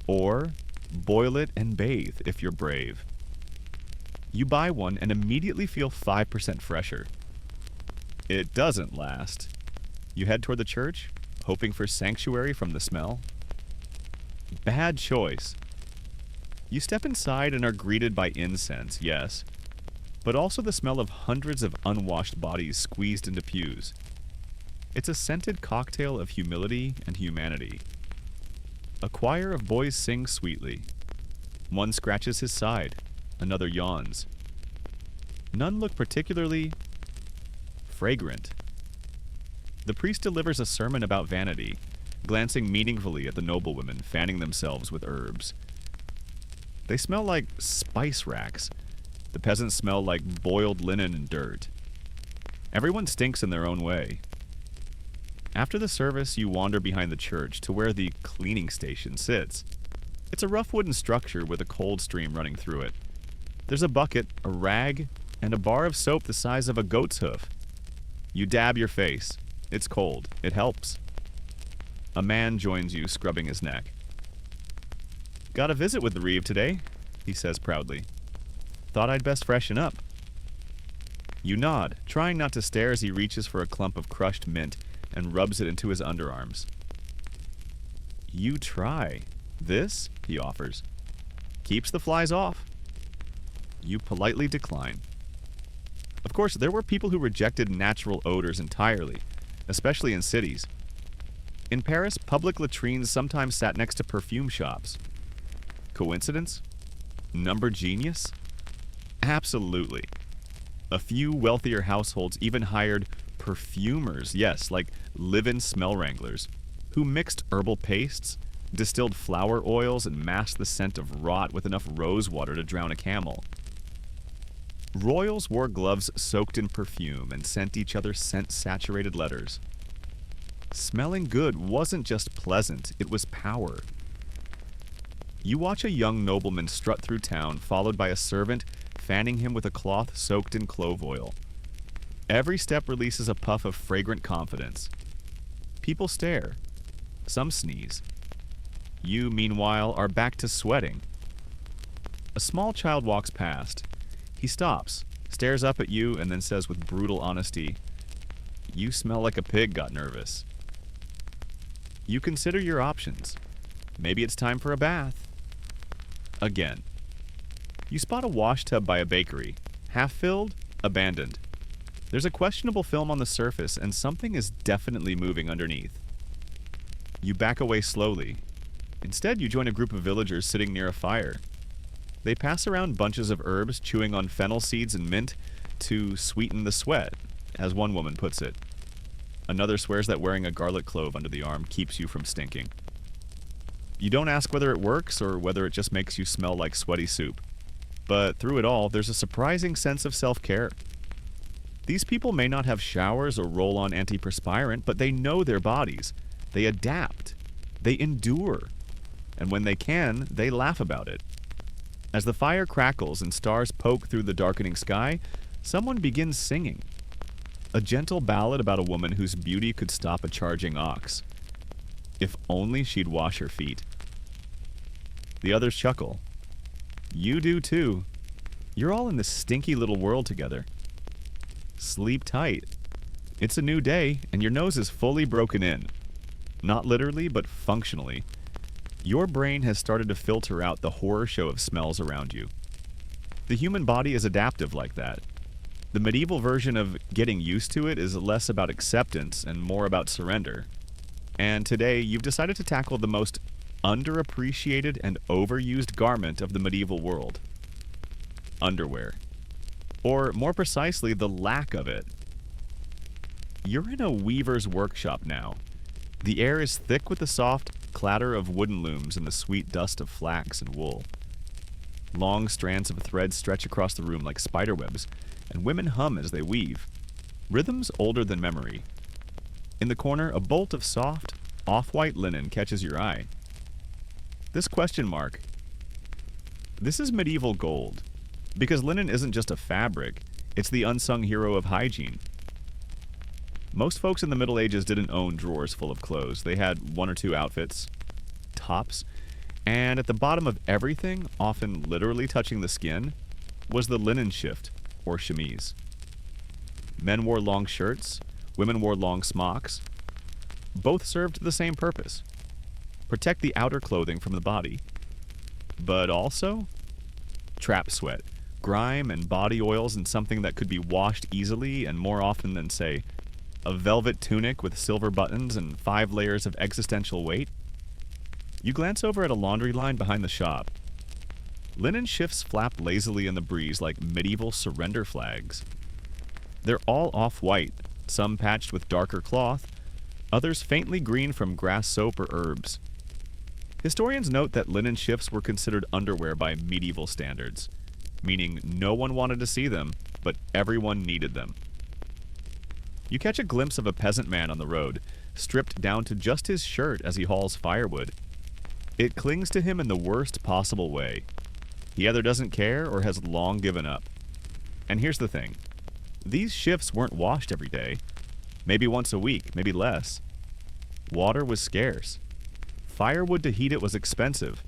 or boil it and bathe if you're brave. You buy one and immediately feel 5% fresher. It doesn't last. You head toward the church, hoping for sanctuary from the smell. Bad choice. You step inside and are greeted by incense, yes, but also the smell of hundreds of unwashed bodies squeezed into pews. It's a scented cocktail of humility and humanity. A choir of boys sing sweetly. One scratches his side, another yawns. None look particularly fragrant. The priest delivers a sermon about vanity, glancing meaningfully at the noblewomen fanning themselves with herbs. They smell like spice racks. The peasants smell like boiled linen and dirt. Everyone stinks in their own way. After the service, you wander behind the church to where the cleaning station sits. It's a rough wooden structure with a cold stream running through it. There's a bucket, a rag, and a bar of soap the size of a goat's hoof. You dab your face. It's cold. It helps. A man joins you, scrubbing his neck. Got a visit with the Reeve today, he says proudly. Thought I'd best freshen up. You nod, trying not to stare as he reaches for a clump of crushed mint and rubs it into his underarms. You try. This, he offers, keeps the flies off. You politely decline. Of course, there were people who rejected natural odors entirely, especially in cities. In Paris, public latrines sometimes sat next to perfume shops. Coincidence? Number genius? Absolutely. A few wealthier households even hired perfumers, yes, like live-in smell wranglers, who mixed herbal pastes, distilled flower oils, and masked the scent of rot with enough rose water to drown a camel. Royals wore gloves soaked in perfume and sent each other scent-saturated letters. Smelling good wasn't just pleasant, it was power. You watch a young nobleman strut through town, followed by a servant fanning him with a cloth soaked in clove oil. Every step releases a puff of fragrant confidence. People stare. Some sneeze. You, meanwhile, are back to sweating. A small child walks past. He stops, stares up at you, and then says with brutal honesty, "You smell like a pig got nervous." You consider your options. Maybe it's time for a bath. Again. You spot a wash tub by a bakery. Half filled, abandoned. There's a questionable film on the surface, and something is definitely moving underneath. You back away slowly. Instead, you join a group of villagers sitting near a fire. They pass around bunches of herbs, chewing on fennel seeds and mint to sweeten the sweat, as one woman puts it. Another swears that wearing a garlic clove under the arm keeps you from stinking. You don't ask whether it works or whether it just makes you smell like sweaty soup. But through it all, there's a surprising sense of self-care. These people may not have showers or roll-on antiperspirant, but they know their bodies. They adapt. They endure. And when they can, they laugh about it. As the fire crackles and stars poke through the darkening sky, someone begins singing. A gentle ballad about a woman whose beauty could stop a charging ox. If only she'd wash her feet. The others chuckle. You do too. You're all in this stinky little world together. Sleep tight. It's a new day, and your nose is fully broken in. Not literally, but functionally. Your brain has started to filter out the horror show of smells around you. The human body is adaptive like that. The medieval version of getting used to it is less about acceptance and more about surrender. And today, you've decided to tackle the most underappreciated and overused garment of the medieval world. Underwear. Or, more precisely, the lack of it. You're in a weaver's workshop now. The air is thick with the soft clatter of wooden looms and the sweet dust of flax and wool. Long strands of thread stretch across the room like spiderwebs, and women hum as they weave. Rhythms older than memory. In the corner, a bolt of soft, off-white linen catches your eye. This question mark. This is medieval gold. Because linen isn't just a fabric, it's the unsung hero of hygiene. Most folks in the Middle Ages didn't own drawers full of clothes. They had one or two outfits, tops, and at the bottom of everything, often literally touching the skin, was the linen shift, or chemise. Men wore long shirts, women wore long smocks. Both served the same purpose: protect the outer clothing from the body. But also, trap sweat, grime and body oils in something that could be washed easily and more often than, say, a velvet tunic with silver buttons and 5 layers of existential weight. You glance over at a laundry line behind the shop. Linen shifts flap lazily in the breeze like medieval surrender flags. They're all off-white, some patched with darker cloth, others faintly green from grass soap or herbs. Historians note that linen shifts were considered underwear by medieval standards, meaning no one wanted to see them, but everyone needed them. You catch a glimpse of a peasant man on the road, stripped down to just his shirt as he hauls firewood. It clings to him in the worst possible way. He either doesn't care or has long given up. And here's the thing. These shifts weren't washed every day. Maybe once a week, maybe less. Water was scarce. Firewood to heat it was expensive,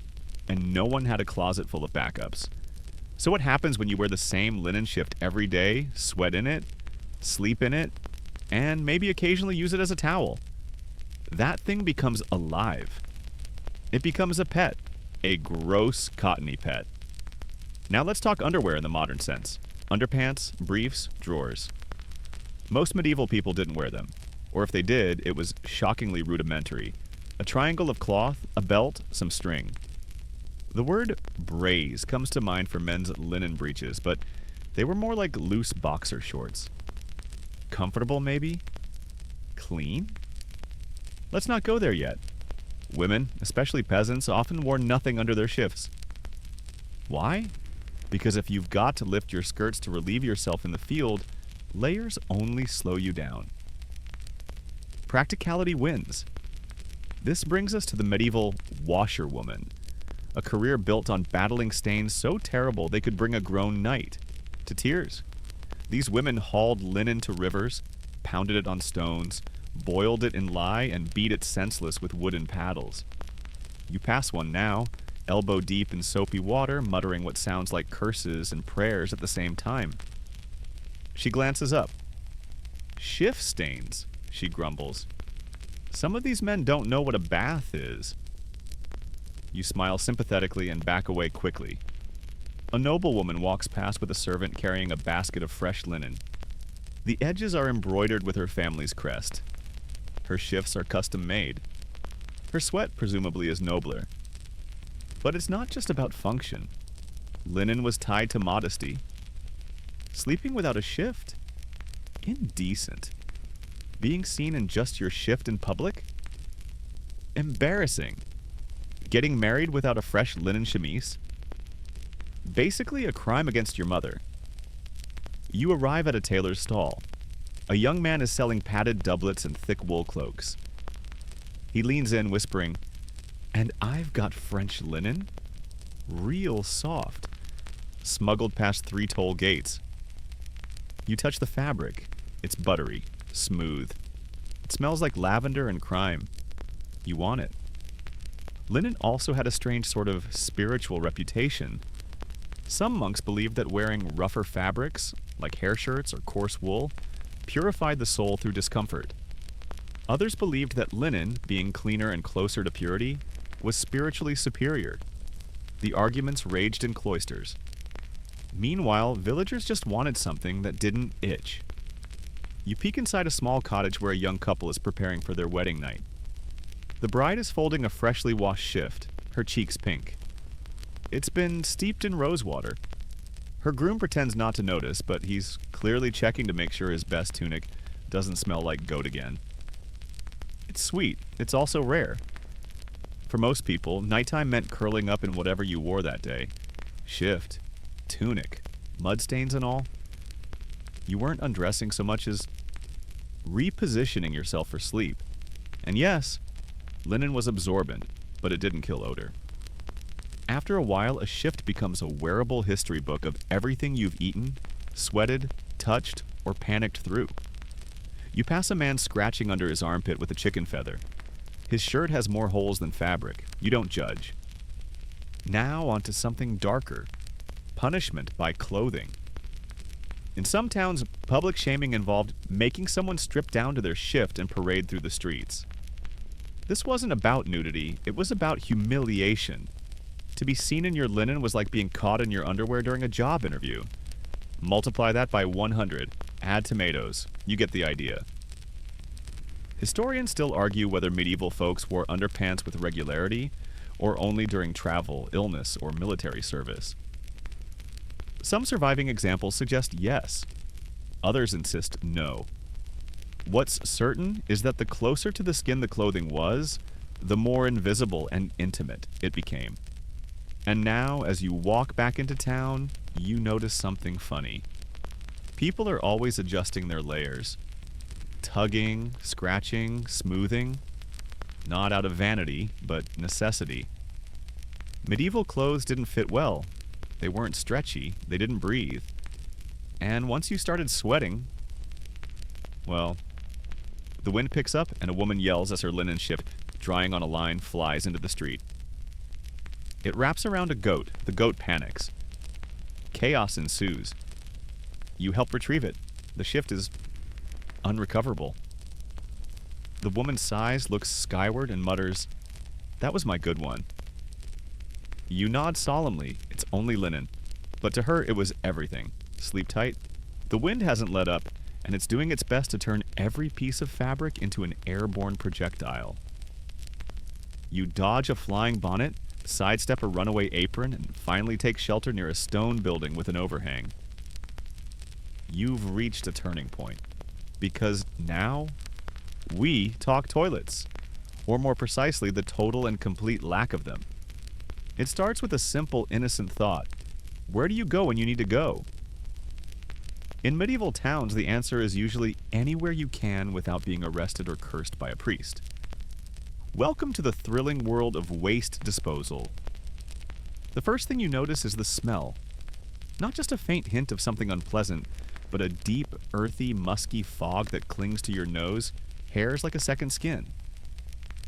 and no one had a closet full of backups. So what happens when you wear the same linen shift every day, sweat in it, sleep in it, and maybe occasionally use it as a towel? That thing becomes alive. It becomes a pet, a gross, cottony pet. Now let's talk underwear in the modern sense. Underpants, briefs, drawers. Most medieval people didn't wear them, or if they did, it was shockingly rudimentary. A triangle of cloth, a belt, some string. The word braise comes to mind for men's linen breeches, but they were more like loose boxer shorts. Comfortable, maybe? Clean? Let's not go there yet. Women, especially peasants, often wore nothing under their shifts. Why? Because if you've got to lift your skirts to relieve yourself in the field, layers only slow you down. Practicality wins. This brings us to the medieval washerwoman, a career built on battling stains so terrible they could bring a grown knight to tears. These women hauled linen to rivers, pounded it on stones, boiled it in lye, and beat it senseless with wooden paddles. You pass one now, elbow deep in soapy water, muttering what sounds like curses and prayers at the same time. She glances up. Shift stains, she grumbles. Some of these men don't know what a bath is. You smile sympathetically and back away quickly. A noblewoman walks past with a servant carrying a basket of fresh linen. The edges are embroidered with her family's crest. Her shifts are custom made. Her sweat presumably is nobler. But it's not just about function. Linen was tied to modesty. Sleeping without a shift? Indecent. Being seen in just your shift in public? Embarrassing. Getting married without a fresh linen chemise? Basically a crime against your mother. You arrive at a tailor's stall. A young man is selling padded doublets and thick wool cloaks. He leans in, whispering, "And I've got French linen? Real soft. Smuggled past 3 toll gates." You touch the fabric. It's buttery, smooth. It smells like lavender and crime. You want it. Linen also had a strange sort of spiritual reputation. Some monks believed that wearing rougher fabrics, like hair shirts or coarse wool, purified the soul through discomfort. Others believed that linen, being cleaner and closer to purity, was spiritually superior. The arguments raged in cloisters. Meanwhile, villagers just wanted something that didn't itch. You peek inside a small cottage where a young couple is preparing for their wedding night. The bride is folding a freshly washed shift, her cheeks pink. It's been steeped in rose water. Her groom pretends not to notice, but he's clearly checking to make sure his best tunic doesn't smell like goat again. It's sweet. It's also rare. For most people, nighttime meant curling up in whatever you wore that day. Shift, tunic, mud stains and all. You weren't undressing so much as repositioning yourself for sleep. And yes, linen was absorbent, but it didn't kill odor. After a while, a shift becomes a wearable history book of everything you've eaten, sweated, touched, or panicked through. You pass a man scratching under his armpit with a chicken feather. His shirt has more holes than fabric. You don't judge. Now onto something darker. Punishment by clothing. In some towns, public shaming involved making someone strip down to their shift and parade through the streets. This wasn't about nudity, it was about humiliation. To be seen in your linen was like being caught in your underwear during a job interview. Multiply that by 100, add tomatoes, you get the idea. Historians still argue whether medieval folks wore underpants with regularity or only during travel, illness, or military service. Some surviving examples suggest yes. Others insist no. What's certain is that the closer to the skin the clothing was, the more invisible and intimate it became. And now, as you walk back into town, you notice something funny. People are always adjusting their layers. Tugging, scratching, smoothing. Not out of vanity, but necessity. Medieval clothes didn't fit well. They weren't stretchy, they didn't breathe. And once you started sweating, well, the wind picks up and a woman yells as her linen shift, drying on a line, flies into the street. It wraps around a goat. The goat panics. Chaos ensues. You help retrieve it. The shift is unrecoverable. The woman sighs, looks skyward, and mutters, "That was my good one." You nod solemnly. It's only linen. But to her, it was everything. Sleep tight. The wind hasn't let up, and it's doing its best to turn every piece of fabric into an airborne projectile. You dodge a flying bonnet, sidestep a runaway apron, and finally take shelter near a stone building with an overhang. You've reached a turning point. Because now, we talk toilets. Or more precisely, the total and complete lack of them. It starts with a simple, innocent thought. Where do you go when you need to go? In medieval towns, the answer is usually anywhere you can without being arrested or cursed by a priest. Welcome to the thrilling world of waste disposal. The first thing you notice is the smell. Not just a faint hint of something unpleasant, but a deep, earthy, musky fog that clings to your nose, hairs like a second skin.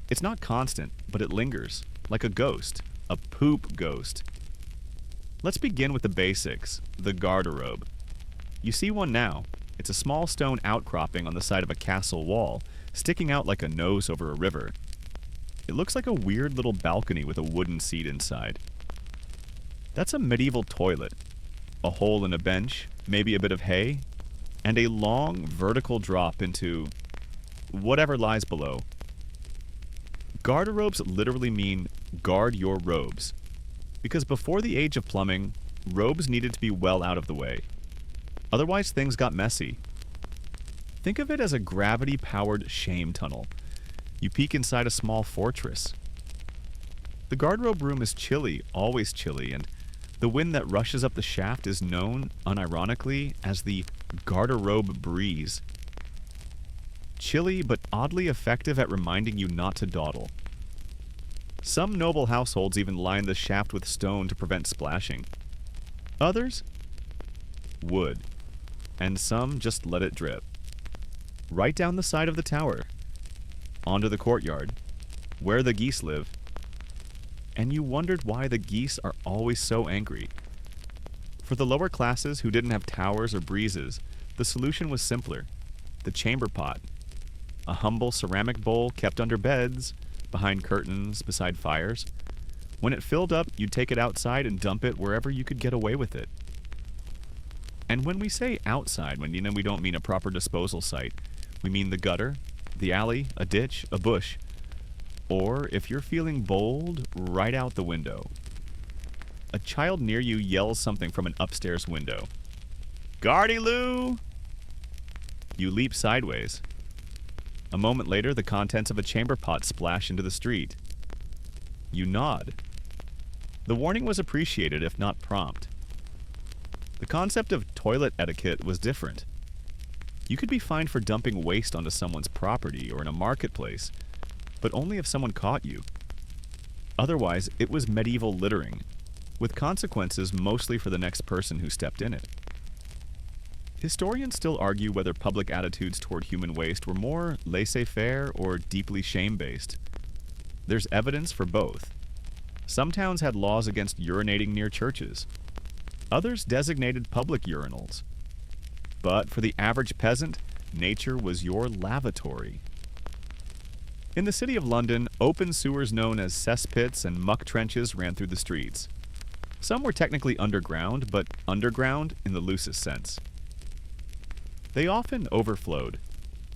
It's not constant, but it lingers, like a ghost, a poop ghost. Let's begin with the basics, the garderobe. You see one now. It's a small stone outcropping on the side of a castle wall, sticking out like a nose over a river. It looks like a weird little balcony with a wooden seat inside. That's a medieval toilet. A hole in a bench, maybe a bit of hay, and a long vertical drop into whatever lies below. Garderobes literally mean guard your robes, because before the age of plumbing, robes needed to be well out of the way. Otherwise, things got messy. Think of it as a gravity-powered shame tunnel. You peek inside a small fortress. The garderobe room is chilly, always chilly, and the wind that rushes up the shaft is known, unironically, as the garderobe breeze. Chilly, but oddly effective at reminding you not to dawdle. Some noble households even line the shaft with stone to prevent splashing. Others? Wood. And some just let it drip. Right down the side of the tower. Onto the courtyard, where the geese live. And you wondered why the geese are always so angry. For the lower classes who didn't have towers or breezes, the solution was simpler. The chamber pot. A humble ceramic bowl kept under beds, behind curtains, beside fires. When it filled up, you'd take it outside and dump it wherever you could get away with it. And when we say outside, we don't mean a proper disposal site. We mean the gutter, the alley, a ditch, a bush. Or, if you're feeling bold, right out the window. A child near you yells something from an upstairs window. "Guardy Lou!" You leap sideways. A moment later, the contents of a chamber pot splash into the street. You nod. The warning was appreciated, if not prompt. The concept of toilet etiquette was different. You could be fined for dumping waste onto someone's property or in a marketplace, but only if someone caught you. Otherwise, it was medieval littering, with consequences mostly for the next person who stepped in it. Historians still argue whether public attitudes toward human waste were more laissez-faire or deeply shame-based. There's evidence for both. Some towns had laws against urinating near churches. Others designated public urinals. But for the average peasant, nature was your lavatory. In the city of London, open sewers known as cesspits and muck trenches ran through the streets. Some were technically underground, but underground in the loosest sense. They often overflowed.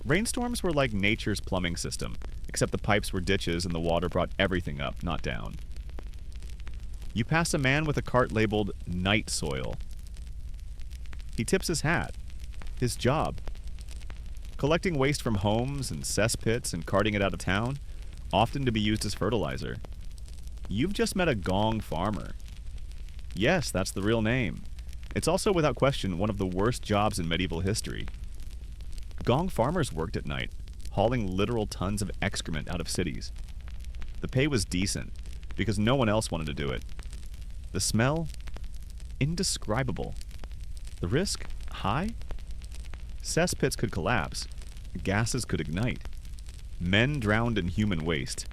Rainstorms were like nature's plumbing system, except the pipes were ditches and the water brought everything up, not down. You pass a man with a cart labeled night soil. He tips his hat. His job. Collecting waste from homes and cesspits and carting it out of town, often to be used as fertilizer. You've just met a gong farmer. Yes, that's the real name. It's also without question one of the worst jobs in medieval history. Gong farmers worked at night, hauling literal tons of excrement out of cities. The pay was decent, because no one else wanted to do it. The smell? Indescribable. The risk? High? Cesspits could collapse. Gases could ignite. Men drowned in human waste.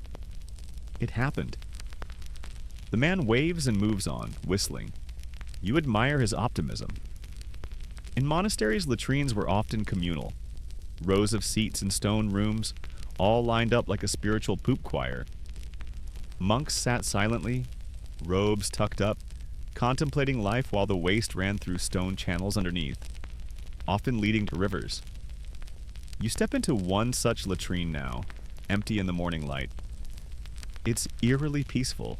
It happened. The man waves and moves on, whistling. You admire his optimism. In monasteries, latrines were often communal. Rows of seats in stone rooms, all lined up like a spiritual poop choir. Monks sat silently, robes tucked up, contemplating life while the waste ran through stone channels underneath, often leading to rivers. You step into one such latrine now, empty in the morning light. It's eerily peaceful.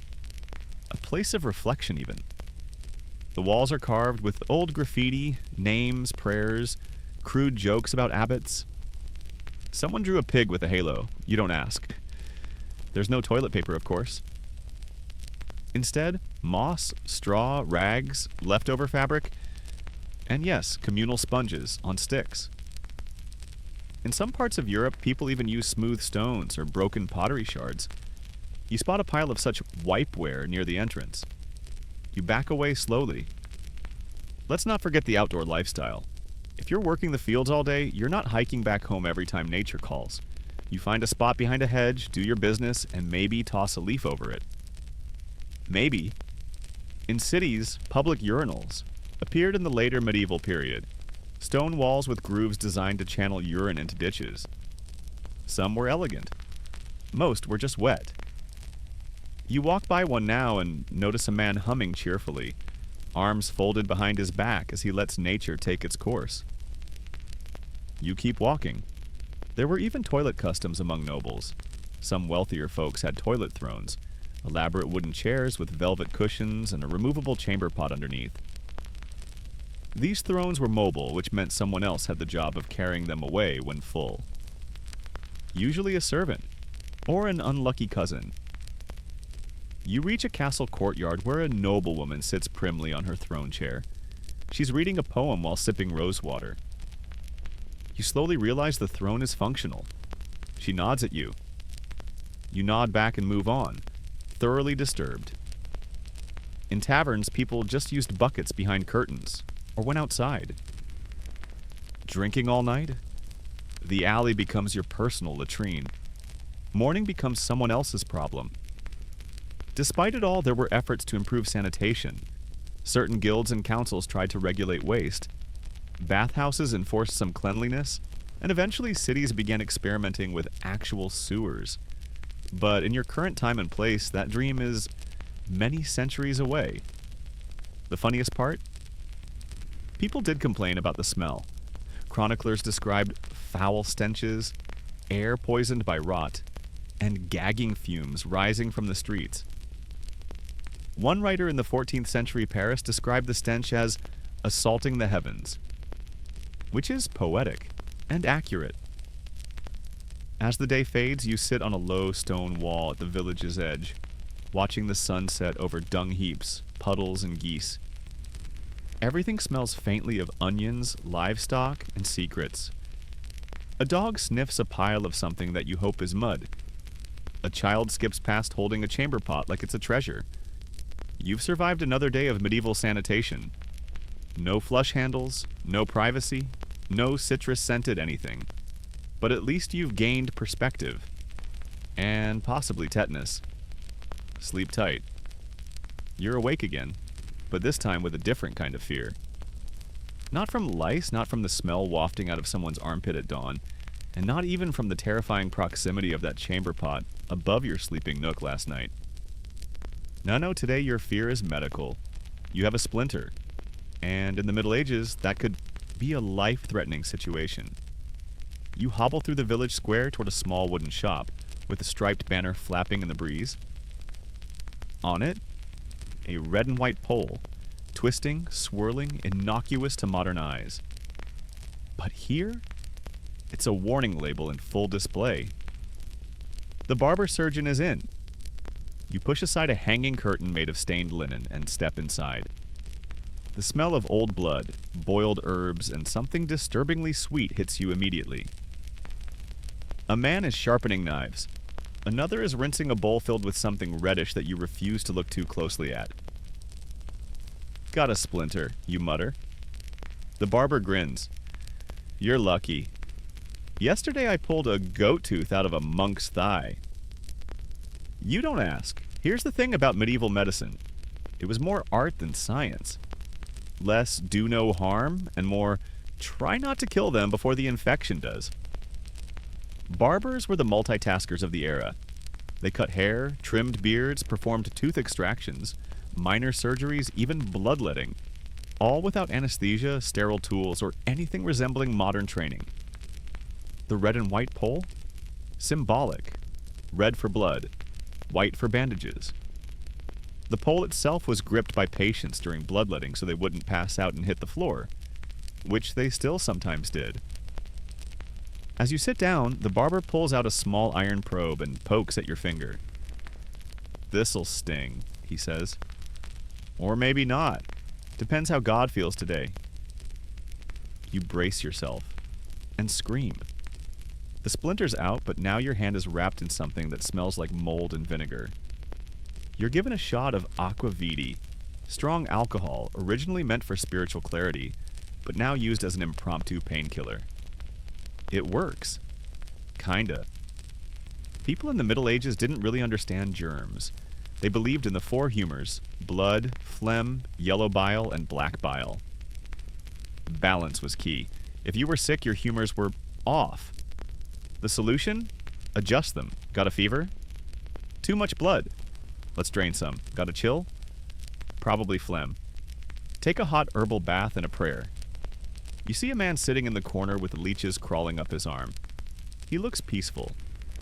A place of reflection, even. The walls are carved with old graffiti, names, prayers, crude jokes about abbots. Someone drew a pig with a halo. You don't ask. There's no toilet paper, of course. Instead, moss, straw, rags, leftover fabric, and yes, communal sponges on sticks. In some parts of Europe, people even use smooth stones or broken pottery shards. You spot a pile of such wipeware near the entrance. You back away slowly. Let's not forget the outdoor lifestyle. If you're working the fields all day, you're not hiking back home every time nature calls. You find a spot behind a hedge, do your business, and maybe toss a leaf over it. Maybe. In cities, public urinals appeared in the later medieval period. Stone walls with grooves designed to channel urine into ditches. Some were elegant. Most were just wet, You walk by one now and notice a man humming cheerfully, arms folded behind his back as he lets nature take its course. You keep walking. There were even toilet customs among nobles. Some wealthier folks had toilet thrones, elaborate wooden chairs with velvet cushions and a removable chamber pot underneath. These thrones were mobile, which meant someone else had the job of carrying them away when full. Usually a servant, or an unlucky cousin. You reach a castle courtyard where a noblewoman sits primly on her throne chair. She's reading a poem while sipping rosewater. You slowly realize the throne is functional. She nods at you. You nod back and move on, thoroughly disturbed. In taverns, people just used buckets behind curtains, or went outside. Drinking all night? The alley becomes your personal latrine. Mourning becomes someone else's problem. Despite it all, there were efforts to improve sanitation. Certain guilds and councils tried to regulate waste. Bathhouses enforced some cleanliness, and eventually cities began experimenting with actual sewers. But in your current time and place, that dream is many centuries away. The funniest part? People did complain about the smell. Chroniclers described foul stenches, air poisoned by rot, and gagging fumes rising from the streets. One writer in the 14th century Paris described the stench as assaulting the heavens, which is poetic and accurate. As the day fades, you sit on a low stone wall at the village's edge, watching the sun set over dung heaps, puddles, and geese. Everything smells faintly of onions, livestock, and secrets. A dog sniffs a pile of something that you hope is mud. A child skips past holding a chamber pot like it's a treasure. You've survived another day of medieval sanitation. No flush handles, no privacy, no citrus-scented anything. But at least you've gained perspective. And possibly tetanus. Sleep tight. You're awake again, but this time with a different kind of fear. Not from lice, not from the smell wafting out of someone's armpit at dawn, and not even from the terrifying proximity of that chamber pot above your sleeping nook last night. No, today your fear is medical. You have a splinter. And in the Middle Ages, that could be a life-threatening situation. You hobble through the village square toward a small wooden shop, with a striped banner flapping in the breeze. On it, a red and white pole, twisting, swirling, innocuous to modern eyes. But here, it's a warning label in full display. The barber surgeon is in. You push aside a hanging curtain made of stained linen and step inside. The smell of old blood, boiled herbs, and something disturbingly sweet hits you immediately. A man is sharpening knives. Another is rinsing a bowl filled with something reddish that you refuse to look too closely at. Got a splinter, you mutter. The barber grins. You're lucky. Yesterday I pulled a goat tooth out of a monk's thigh. You don't ask. Here's the thing about medieval medicine. It was more art than science. Less do no harm, and more try not to kill them before the infection does. Barbers were the multitaskers of the era. They cut hair, trimmed beards, performed tooth extractions, minor surgeries, even bloodletting, all without anesthesia, sterile tools, or anything resembling modern training. The red and white pole? Symbolic. Red for blood, white for bandages. The pole itself was gripped by patients during bloodletting so they wouldn't pass out and hit the floor, which they still sometimes did. As you sit down, the barber pulls out a small iron probe and pokes at your finger. This'll sting, he says. Or maybe not. Depends how God feels today. You brace yourself and scream. The splinter's out, but now your hand is wrapped in something that smells like mold and vinegar. You're given a shot of aqua vitae, strong alcohol originally meant for spiritual clarity, but now used as an impromptu painkiller. It works. Kinda. People in the Middle Ages didn't really understand germs. They believed in the four humors: blood, phlegm, yellow bile, and black bile. Balance was key. If you were sick, your humors were off. The solution? Adjust them. Got a fever? Too much blood. Let's drain some. Got a chill? Probably phlegm. Take a hot herbal bath and a prayer. You see a man sitting in the corner with leeches crawling up his arm. He looks peaceful,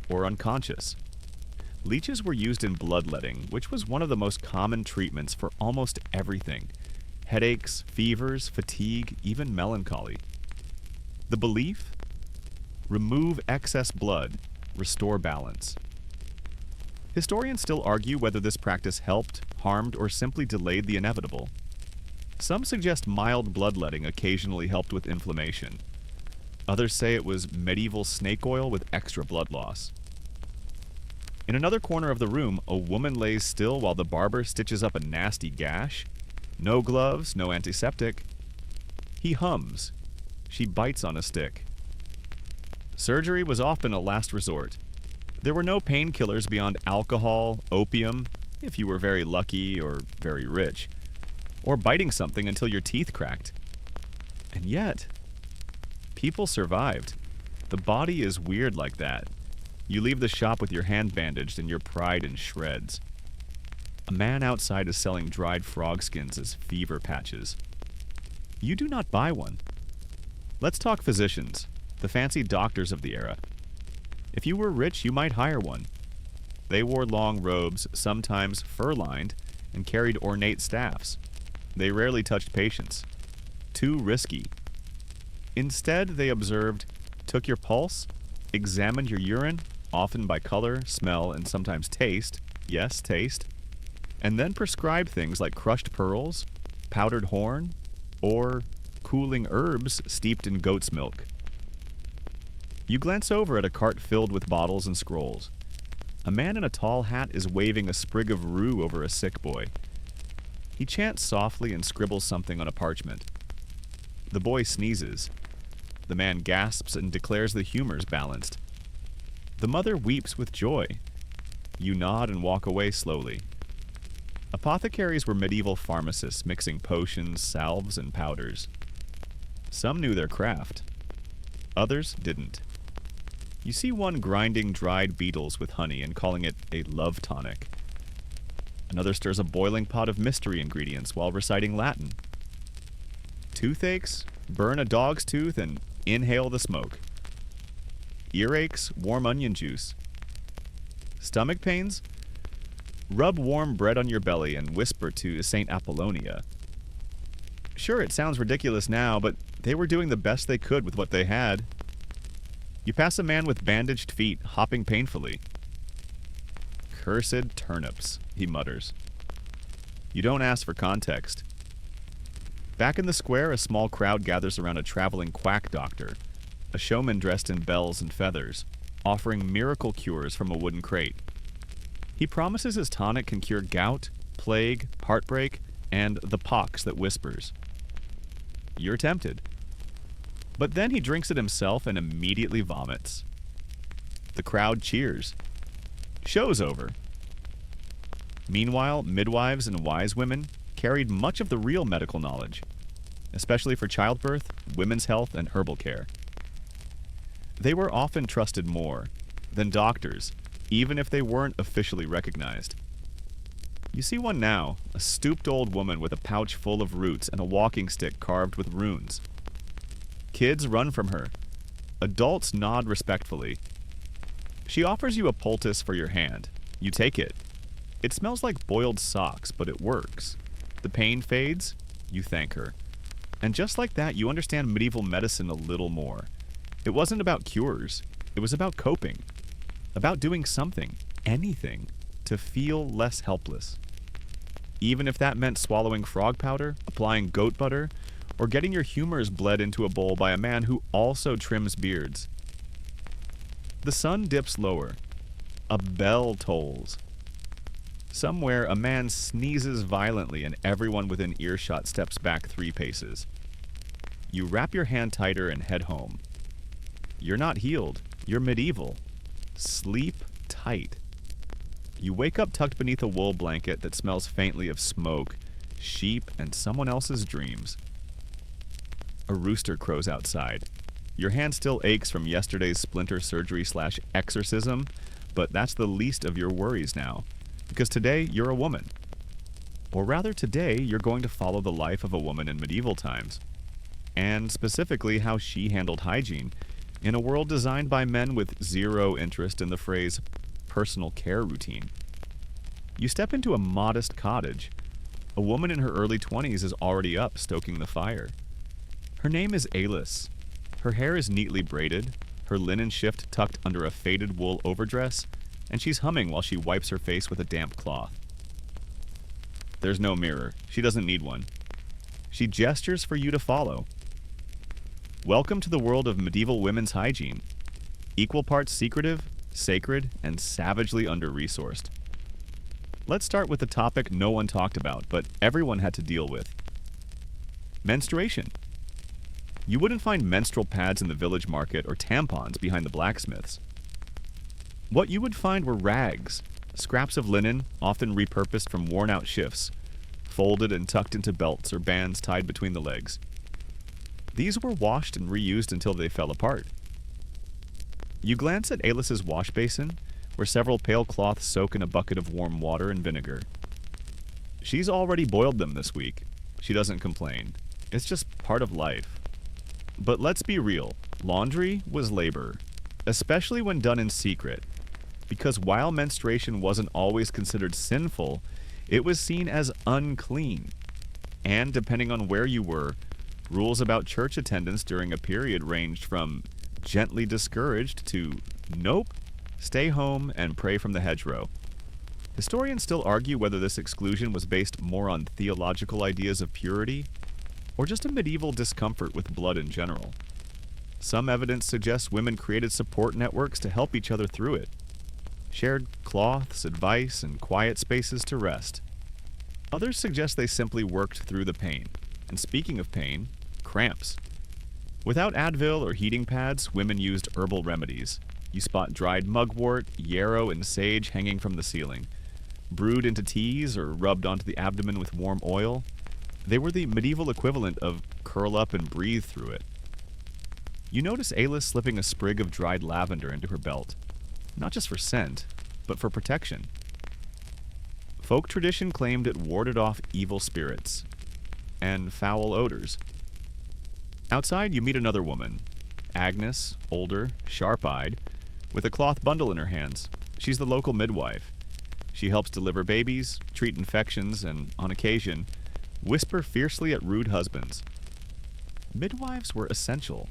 or unconscious. Leeches were used in bloodletting, which was one of the most common treatments for almost everything. Headaches, fevers, fatigue, even melancholy. The belief? Remove excess blood, restore balance. Historians still argue whether this practice helped, harmed, or simply delayed the inevitable. Some suggest mild bloodletting occasionally helped with inflammation. Others say it was medieval snake oil with extra blood loss. In another corner of the room, a woman lays still while the barber stitches up a nasty gash. No gloves, no antiseptic. He hums. She bites on a stick. Surgery was often a last resort. There were no painkillers beyond alcohol, opium, if you were very lucky or very rich, or biting something until your teeth cracked. And yet, people survived. The body is weird like that. You leave the shop with your hand bandaged and your pride in shreds. A man outside is selling dried frog skins as fever patches. You do not buy one. Let's talk physicians, the fancy doctors of the era. If you were rich, you might hire one. They wore long robes, sometimes fur-lined, and carried ornate staffs. They rarely touched patients. Too risky. Instead, they observed, took your pulse, examined your urine, often by color, smell, and sometimes taste, yes, taste, and then prescribed things like crushed pearls, powdered horn, or cooling herbs steeped in goat's milk. You glance over at a cart filled with bottles and scrolls. A man in a tall hat is waving a sprig of rue over a sick boy. He chants softly and scribbles something on a parchment. The boy sneezes. The man gasps and declares the humor's balanced. The mother weeps with joy. You nod and walk away slowly. Apothecaries were medieval pharmacists mixing potions, salves, and powders. Some knew their craft. Others didn't. You see one grinding dried beetles with honey and calling it a love tonic. Another stirs a boiling pot of mystery ingredients while reciting Latin. Toothaches? Burn a dog's tooth and inhale the smoke. Earaches? Warm onion juice. Stomach pains? Rub warm bread on your belly and whisper to Saint Apollonia. Sure, it sounds ridiculous now, but they were doing the best they could with what they had. You pass a man with bandaged feet, hopping painfully. Cursed turnips, he mutters. You don't ask for context. Back in the square, a small crowd gathers around a traveling quack doctor, a showman dressed in bells and feathers, offering miracle cures from a wooden crate. He promises his tonic can cure gout, plague, heartbreak, and the pox that whispers. You're tempted. But then he drinks it himself and immediately vomits. The crowd cheers. Show's over. Meanwhile, midwives and wise women carried much of the real medical knowledge, especially for childbirth, women's health, and herbal care. They were often trusted more than doctors, even if they weren't officially recognized. You see one now, a stooped old woman with a pouch full of roots and a walking stick carved with runes. Kids run from her. Adults nod respectfully. She offers you a poultice for your hand. You take it. It smells like boiled socks, but it works. The pain fades. You thank her. And just like that, you understand medieval medicine a little more. It wasn't about cures. It was about coping. About doing something, anything, to feel less helpless. Even if that meant swallowing frog powder, applying goat butter, or getting your humors bled into a bowl by a man who also trims beards. The sun dips lower. A bell tolls. Somewhere, a man sneezes violently and everyone within earshot steps back 3 paces. You wrap your hand tighter and head home. You're not healed. You're medieval. Sleep tight. You wake up tucked beneath a wool blanket that smells faintly of smoke, sheep, and someone else's dreams. A rooster crows outside. Your hand still aches from yesterday's splinter surgery/exorcism, but that's the least of your worries now. because today you're a woman. Or rather, today you're going to follow the life of a woman in medieval times, and specifically how she handled hygiene in a world designed by men with zero interest in the phrase personal care routine. You step into a modest cottage. A woman in her early 20s is already up, stoking the fire. Her name is Alice. Her hair is neatly braided, her linen shift tucked under a faded wool overdress, and she's humming while she wipes her face with a damp cloth. There's no mirror. She doesn't need one. She gestures for you to follow. Welcome to the world of medieval women's hygiene. Equal parts secretive, sacred, and savagely under-resourced. Let's start with the topic no one talked about, but everyone had to deal with. Menstruation. You wouldn't find menstrual pads in the village market or tampons behind the blacksmiths. What you would find were rags, scraps of linen, often repurposed from worn-out shifts, folded and tucked into belts or bands tied between the legs. These were washed and reused until they fell apart. You glance at Alice's wash basin, where several pale cloths soak in a bucket of warm water and vinegar. She's already boiled them this week. She doesn't complain. It's just part of life. But let's be real, laundry was labor, especially when done in secret, because while menstruation wasn't always considered sinful, it was seen as unclean. And depending on where you were, rules about church attendance during a period ranged from gently discouraged to nope, stay home and pray from the hedgerow. Historians still argue whether this exclusion was based more on theological ideas of purity or just a medieval discomfort with blood in general. Some evidence suggests women created support networks to help each other through it, shared cloths, advice, and quiet spaces to rest. Others suggest they simply worked through the pain. And speaking of pain, cramps. Without Advil or heating pads, women used herbal remedies. You spot dried mugwort, yarrow, and sage hanging from the ceiling. Brewed into teas or rubbed onto the abdomen with warm oil, they were the medieval equivalent of curl up and breathe through it. You notice Alice slipping a sprig of dried lavender into her belt, not just for scent, but for protection. Folk tradition claimed it warded off evil spirits and foul odors. Outside, you meet another woman, Agnes, older, sharp-eyed, with a cloth bundle in her hands. She's the local midwife. She helps deliver babies, treat infections, and, on occasion, whisper fiercely at rude husbands. Midwives were essential.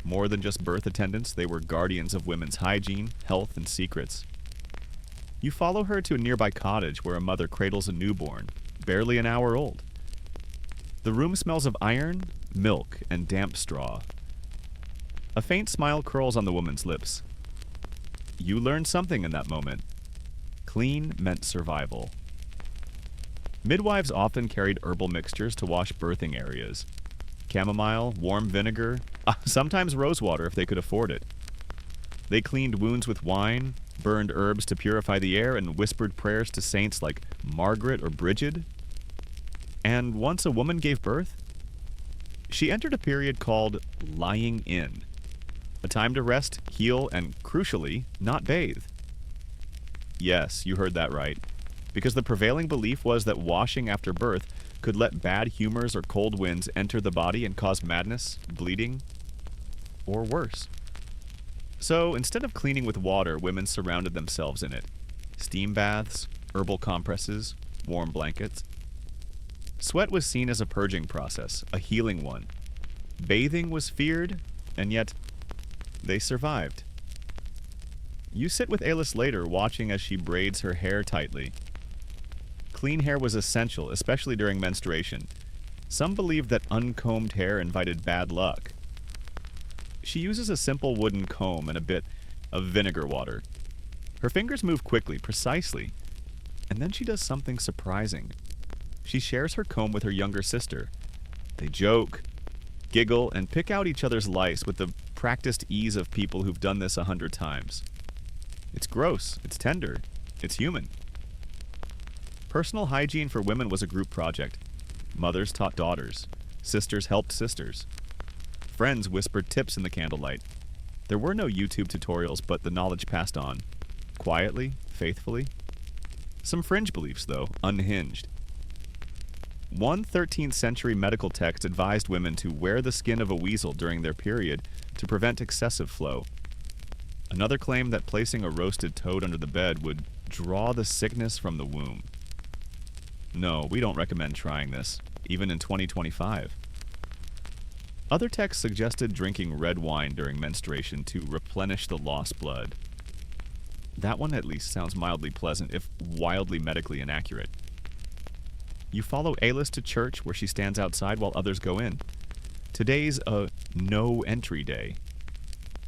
More than just birth attendants, they were guardians of women's hygiene, health, and secrets. You follow her to a nearby cottage where a mother cradles a newborn, barely an hour old. The room smells of iron, milk, and damp straw. A faint smile curls on the woman's lips. You learned something in that moment. Clean meant survival. Midwives often carried herbal mixtures to wash birthing areas. Chamomile, warm vinegar, sometimes rosewater if they could afford it. They cleaned wounds with wine, burned herbs to purify the air, and whispered prayers to saints like Margaret or Bridget. And once a woman gave birth, she entered a period called lying in, a time to rest, heal, and, crucially, not bathe. Yes, you heard that right, because the prevailing belief was that washing after birth could let bad humors or cold winds enter the body and cause madness, bleeding, or worse. So, instead of cleaning with water, women surrounded themselves in it. Steam baths, herbal compresses, warm blankets. Sweat was seen as a purging process, a healing one. Bathing was feared, and yet they survived. You sit with Alice later, watching as she braids her hair tightly. Clean hair was essential, especially during menstruation. Some believed that uncombed hair invited bad luck. She uses a simple wooden comb and a bit of vinegar water. Her fingers move quickly, precisely, and then she does something surprising. She shares her comb with her younger sister. They joke, giggle, and pick out each other's lice with the practiced ease of people who've done this 100 times. It's gross, it's tender, it's human. Personal hygiene for women was a group project. Mothers taught daughters. Sisters helped sisters. Friends whispered tips in the candlelight. There were no YouTube tutorials, but the knowledge passed on. Quietly, faithfully. Some fringe beliefs, though, unhinged. One 13th century medical text advised women to wear the skin of a weasel during their period to prevent excessive flow. Another claimed that placing a roasted toad under the bed would draw the sickness from the womb. No, we don't recommend trying this, even in 2025. Other texts suggested drinking red wine during menstruation to replenish the lost blood. That one at least sounds mildly pleasant, if wildly medically inaccurate. You follow Alice to church where she stands outside while others go in. Today's a no entry day.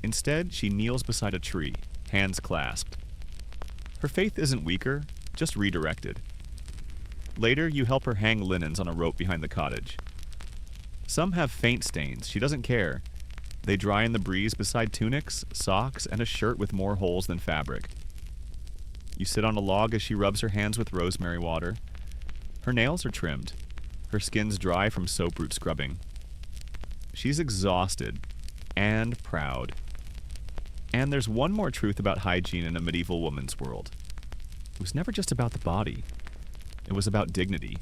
Instead, she kneels beside a tree, hands clasped. Her faith isn't weaker, just redirected. Later, you help her hang linens on a rope behind the cottage. Some have faint stains. She doesn't care. They dry in the breeze beside tunics, socks, and a shirt with more holes than fabric. You sit on a log as she rubs her hands with rosemary water. Her nails are trimmed. Her skin's dry from soap root scrubbing. She's exhausted and proud. And there's one more truth about hygiene in a medieval woman's world. It was never just about the body. It was about dignity.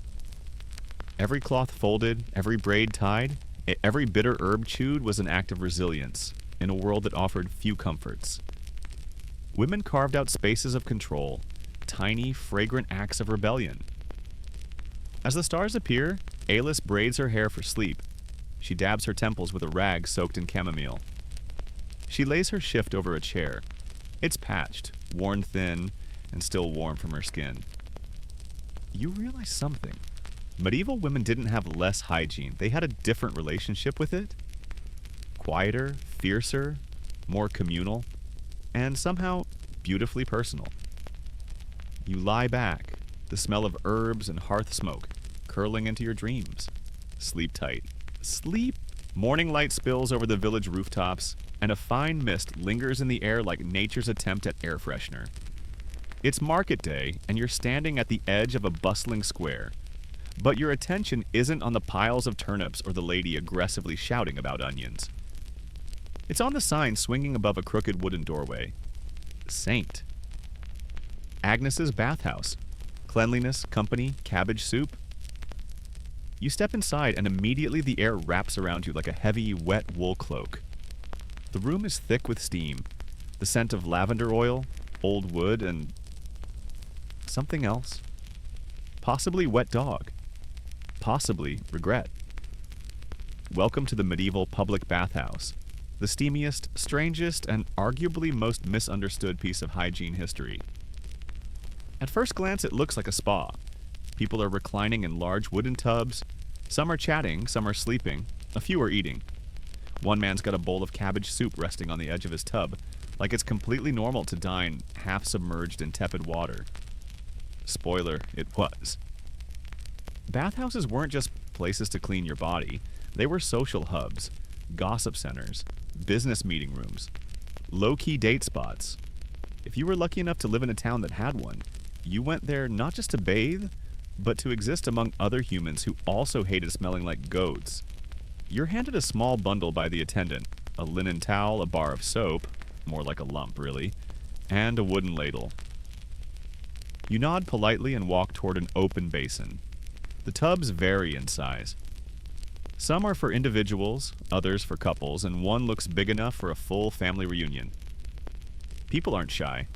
Every cloth folded, every braid tied, every bitter herb chewed was an act of resilience in a world that offered few comforts. Women carved out spaces of control, tiny, fragrant acts of rebellion. As the stars appear, Alice braids her hair for sleep. She dabs her temples with a rag soaked in chamomile. She lays her shift over a chair. It's patched, worn thin, and still warm from her skin. You realize something. Medieval women didn't have less hygiene. They had a different relationship with it. Quieter, fiercer, more communal, and somehow beautifully personal. You lie back, the smell of herbs and hearth smoke curling into your dreams. Sleep tight. Sleep! Morning light spills over the village rooftops, and a fine mist lingers in the air like nature's attempt at air freshener. It's market day, and you're standing at the edge of a bustling square. But your attention isn't on the piles of turnips or the lady aggressively shouting about onions. It's on the sign swinging above a crooked wooden doorway. Saint. Agnes's bathhouse. Cleanliness, company, cabbage soup. You step inside and immediately the air wraps around you like a heavy, wet wool cloak. The room is thick with steam, the scent of lavender oil, old wood, and something else. Possibly wet dog. Possibly regret. Welcome to the medieval public bathhouse, the steamiest, strangest, and arguably most misunderstood piece of hygiene history. At first glance, it looks like a spa. People are reclining in large wooden tubs. Some are chatting, some are sleeping, a few are eating. One man's got a bowl of cabbage soup resting on the edge of his tub, like it's completely normal to dine half submerged in tepid water. Spoiler, it was. Bathhouses weren't just places to clean your body. They were social hubs, gossip centers, business meeting rooms, low-key date spots. If you were lucky enough to live in a town that had one, you went there not just to bathe, but to exist among other humans who also hated smelling like goats. You're handed a small bundle by the attendant, a linen towel, a bar of soap, more like a lump really, and a wooden ladle. You nod politely and walk toward an open basin. The tubs vary in size. Some are for individuals, others for couples, and one looks big enough for a full family reunion. People aren't shy.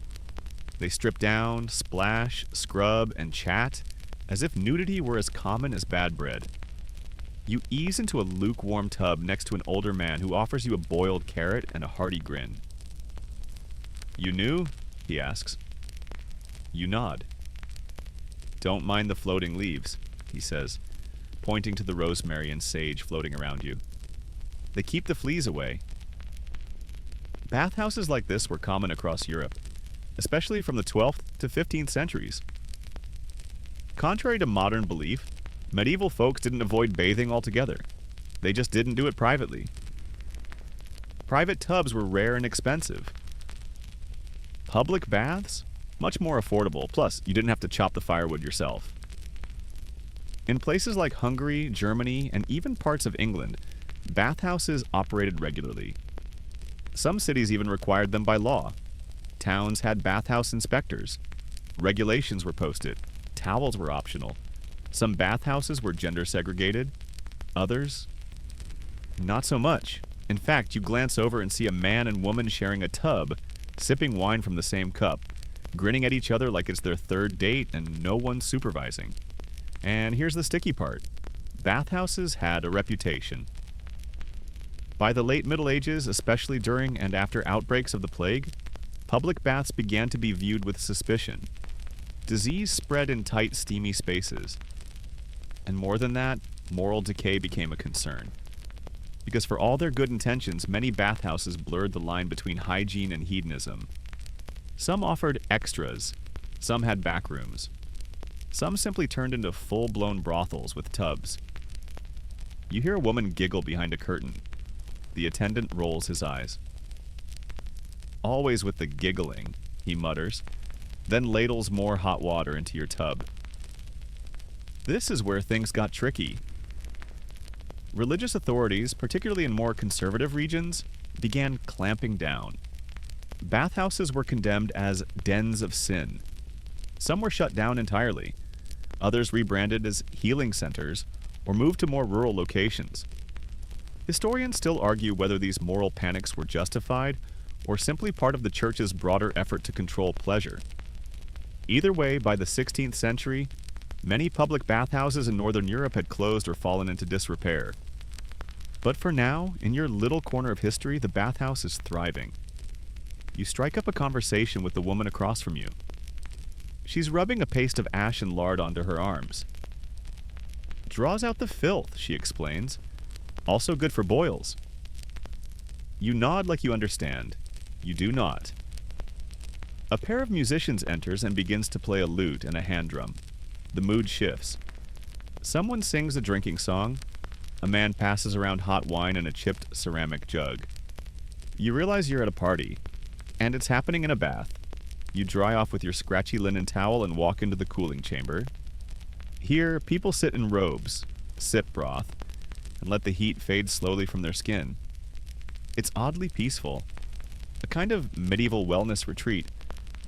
They strip down, splash, scrub, and chat as if nudity were as common as bad bread. You ease into a lukewarm tub next to an older man who offers you a boiled carrot and a hearty grin. "You new?" he asks. You nod. "Don't mind the floating leaves," he says, pointing to the rosemary and sage floating around you. "They keep the fleas away." Bathhouses like this were common across Europe, especially from the 12th to 15th centuries. Contrary to modern belief, medieval folks didn't avoid bathing altogether. They just didn't do it privately. Private tubs were rare and expensive. Public baths? Much more affordable, plus you didn't have to chop the firewood yourself. In places like Hungary, Germany, and even parts of England, bathhouses operated regularly. Some cities even required them by law. Towns had bathhouse inspectors. Regulations were posted. Towels were optional. Some bathhouses were gender segregated. Others, not so much. In fact, you glance over and see a man and woman sharing a tub, sipping wine from the same cup, grinning at each other like it's their third date and no one's supervising. And here's the sticky part. Bathhouses had a reputation. By the late Middle Ages, especially during and after outbreaks of the plague, public baths began to be viewed with suspicion. Disease spread in tight, steamy spaces. And more than that, moral decay became a concern. Because for all their good intentions, many bathhouses blurred the line between hygiene and hedonism. Some offered extras. Some had back rooms. Some simply turned into full-blown brothels with tubs. You hear a woman giggle behind a curtain. The attendant rolls his eyes. "Always with the giggling," he mutters, then ladles more hot water into your tub. This is where things got tricky. Religious authorities, particularly in more conservative regions, began clamping down. Bathhouses were condemned as dens of sin. Some were shut down entirely. Others rebranded as healing centers or moved to more rural locations. Historians still argue whether these moral panics were justified or simply part of the church's broader effort to control pleasure. Either way, by the 16th century, many public bathhouses in Northern Europe had closed or fallen into disrepair. But for now, in your little corner of history, the bathhouse is thriving. You strike up a conversation with the woman across from you. She's rubbing a paste of ash and lard onto her arms. "Draws out the filth," she explains. "Also good for boils." You nod like you understand. You do not. A pair of musicians enters and begins to play a lute and a hand drum. The mood shifts. Someone sings a drinking song. A man passes around hot wine in a chipped ceramic jug. You realize you're at a party, and it's happening in a bath. You dry off with your scratchy linen towel and walk into the cooling chamber. Here, people sit in robes, sip broth, and let the heat fade slowly from their skin. It's oddly peaceful. A kind of medieval wellness retreat,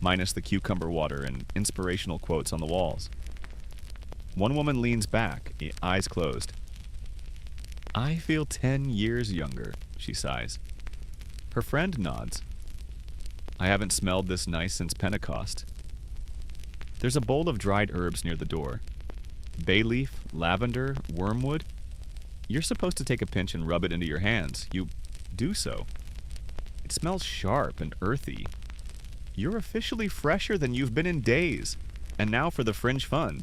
minus the cucumber water and inspirational quotes on the walls. One woman leans back, eyes closed. "I feel 10 years younger," she sighs. Her friend nods. "I haven't smelled this nice since Pentecost." There's a bowl of dried herbs near the door. Bay leaf, lavender, wormwood. You're supposed to take a pinch and rub it into your hands. You do so. It smells sharp and earthy. You're officially fresher than you've been in days. And now for the fringe fun.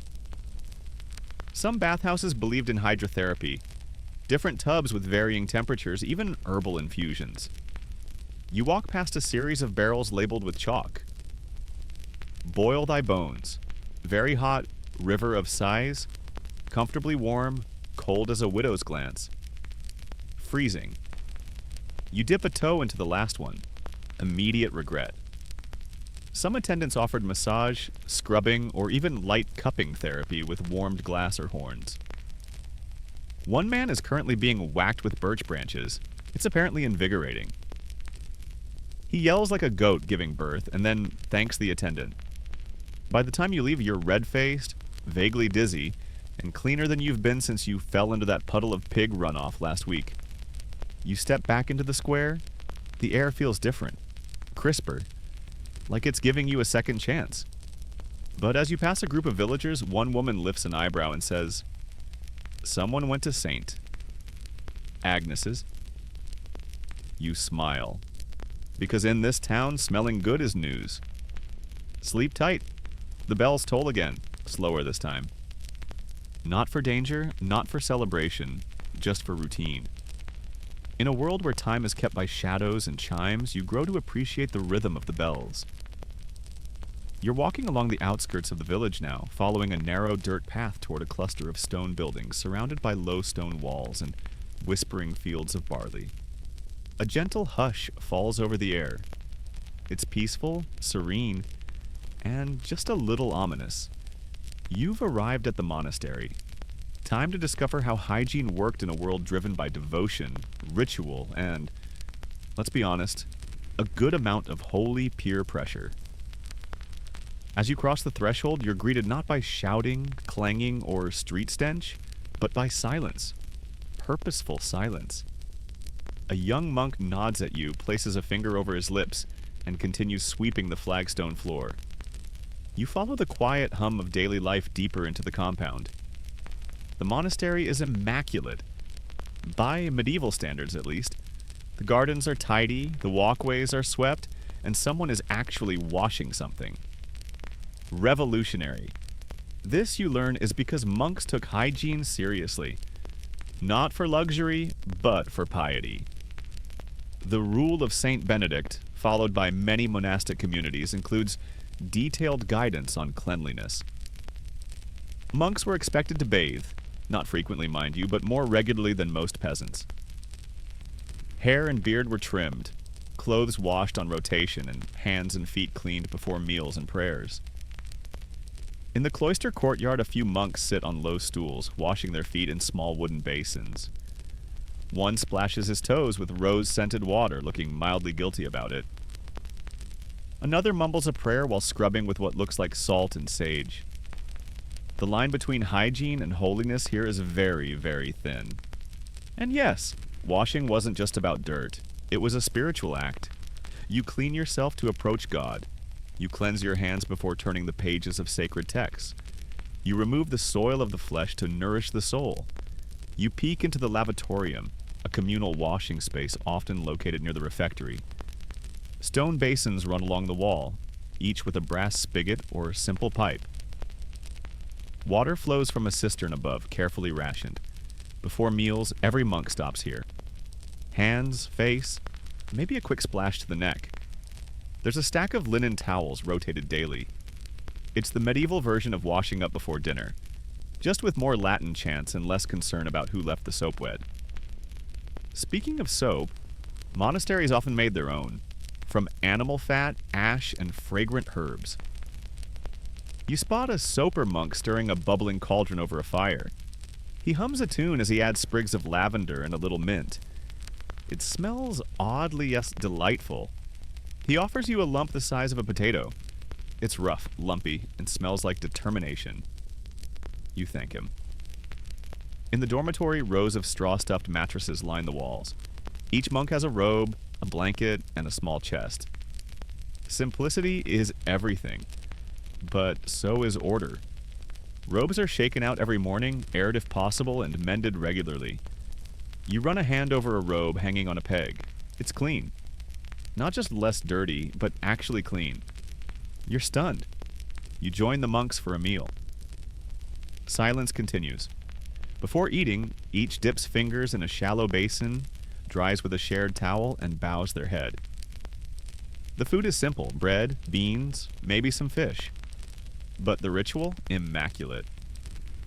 Some bathhouses believed in hydrotherapy. Different tubs with varying temperatures, even herbal infusions. You walk past a series of barrels labeled with chalk. Boil thy bones. Very hot, river of sighs. Comfortably warm, cold as a widow's glance. Freezing. You dip a toe into the last one. Immediate regret. Some attendants offered massage, scrubbing, or even light cupping therapy with warmed glass or horns. One man is currently being whacked with birch branches. It's apparently invigorating. He yells like a goat giving birth and then thanks the attendant. By the time you leave, you're red-faced, vaguely dizzy, and cleaner than you've been since you fell into that puddle of pig runoff last week. You step back into the square. The air feels different, crisper, like it's giving you a second chance. But as you pass a group of villagers, one woman lifts an eyebrow and says, "Someone went to St. Agnes's." You smile. Because in this town, smelling good is news. Sleep tight. The bells toll again, slower this time. Not for danger, not for celebration, just for routine. In a world where time is kept by shadows and chimes, you grow to appreciate the rhythm of the bells. You're walking along the outskirts of the village now, following a narrow dirt path toward a cluster of stone buildings surrounded by low stone walls and whispering fields of barley. A gentle hush falls over the air. It's peaceful, serene, and just a little ominous. You've arrived at the monastery. Time to discover how hygiene worked in a world driven by devotion, ritual, and, let's be honest, a good amount of holy peer pressure. As you cross the threshold, you're greeted not by shouting, clanging, or street stench, but by silence. Purposeful silence. A young monk nods at you, places a finger over his lips, and continues sweeping the flagstone floor. You follow the quiet hum of daily life deeper into the compound. The monastery is immaculate. By medieval standards, at least. The gardens are tidy, the walkways are swept, and someone is actually washing something. Revolutionary. This, you learn, is because monks took hygiene seriously. Not for luxury, but for piety. The rule of Saint Benedict, followed by many monastic communities, includes detailed guidance on cleanliness. Monks were expected to bathe, not frequently, mind you, but more regularly than most peasants. Hair and beard were trimmed, clothes washed on rotation, and hands and feet cleaned before meals and prayers. In the cloister courtyard, a few monks sit on low stools, washing their feet in small wooden basins. One splashes his toes with rose-scented water, looking mildly guilty about it. Another mumbles a prayer while scrubbing with what looks like salt and sage. The line between hygiene and holiness here is very, very thin. And yes, washing wasn't just about dirt. It was a spiritual act. You clean yourself to approach God. You cleanse your hands before turning the pages of sacred texts. You remove the soil of the flesh to nourish the soul. You peek into the lavatorium, a communal washing space often located near the refectory. Stone basins run along the wall, each with a brass spigot or simple pipe. Water flows from a cistern above, carefully rationed. Before meals, every monk stops here. Hands, face, maybe a quick splash to the neck. There's a stack of linen towels rotated daily. It's the medieval version of washing up before dinner, just with more Latin chants and less concern about who left the soap wet. Speaking of soap, monasteries often made their own, from animal fat, ash, and fragrant herbs. You spot a soaper monk stirring a bubbling cauldron over a fire. He hums a tune as he adds sprigs of lavender and a little mint. It smells oddly yet delightful. He offers you a lump the size of a potato. It's rough, lumpy, and smells like determination. You thank him. In the dormitory, rows of straw-stuffed mattresses line the walls. Each monk has a robe, a blanket, and a small chest. Simplicity is everything, but so is order. Robes are shaken out every morning, aired if possible, and mended regularly. You run a hand over a robe hanging on a peg. It's clean. Not just less dirty, but actually clean. You're stunned. You join the monks for a meal. Silence continues. Before eating, each dips fingers in a shallow basin, dries with a shared towel, and bows their head. The food is simple: bread, beans, maybe some fish. But the ritual? Immaculate.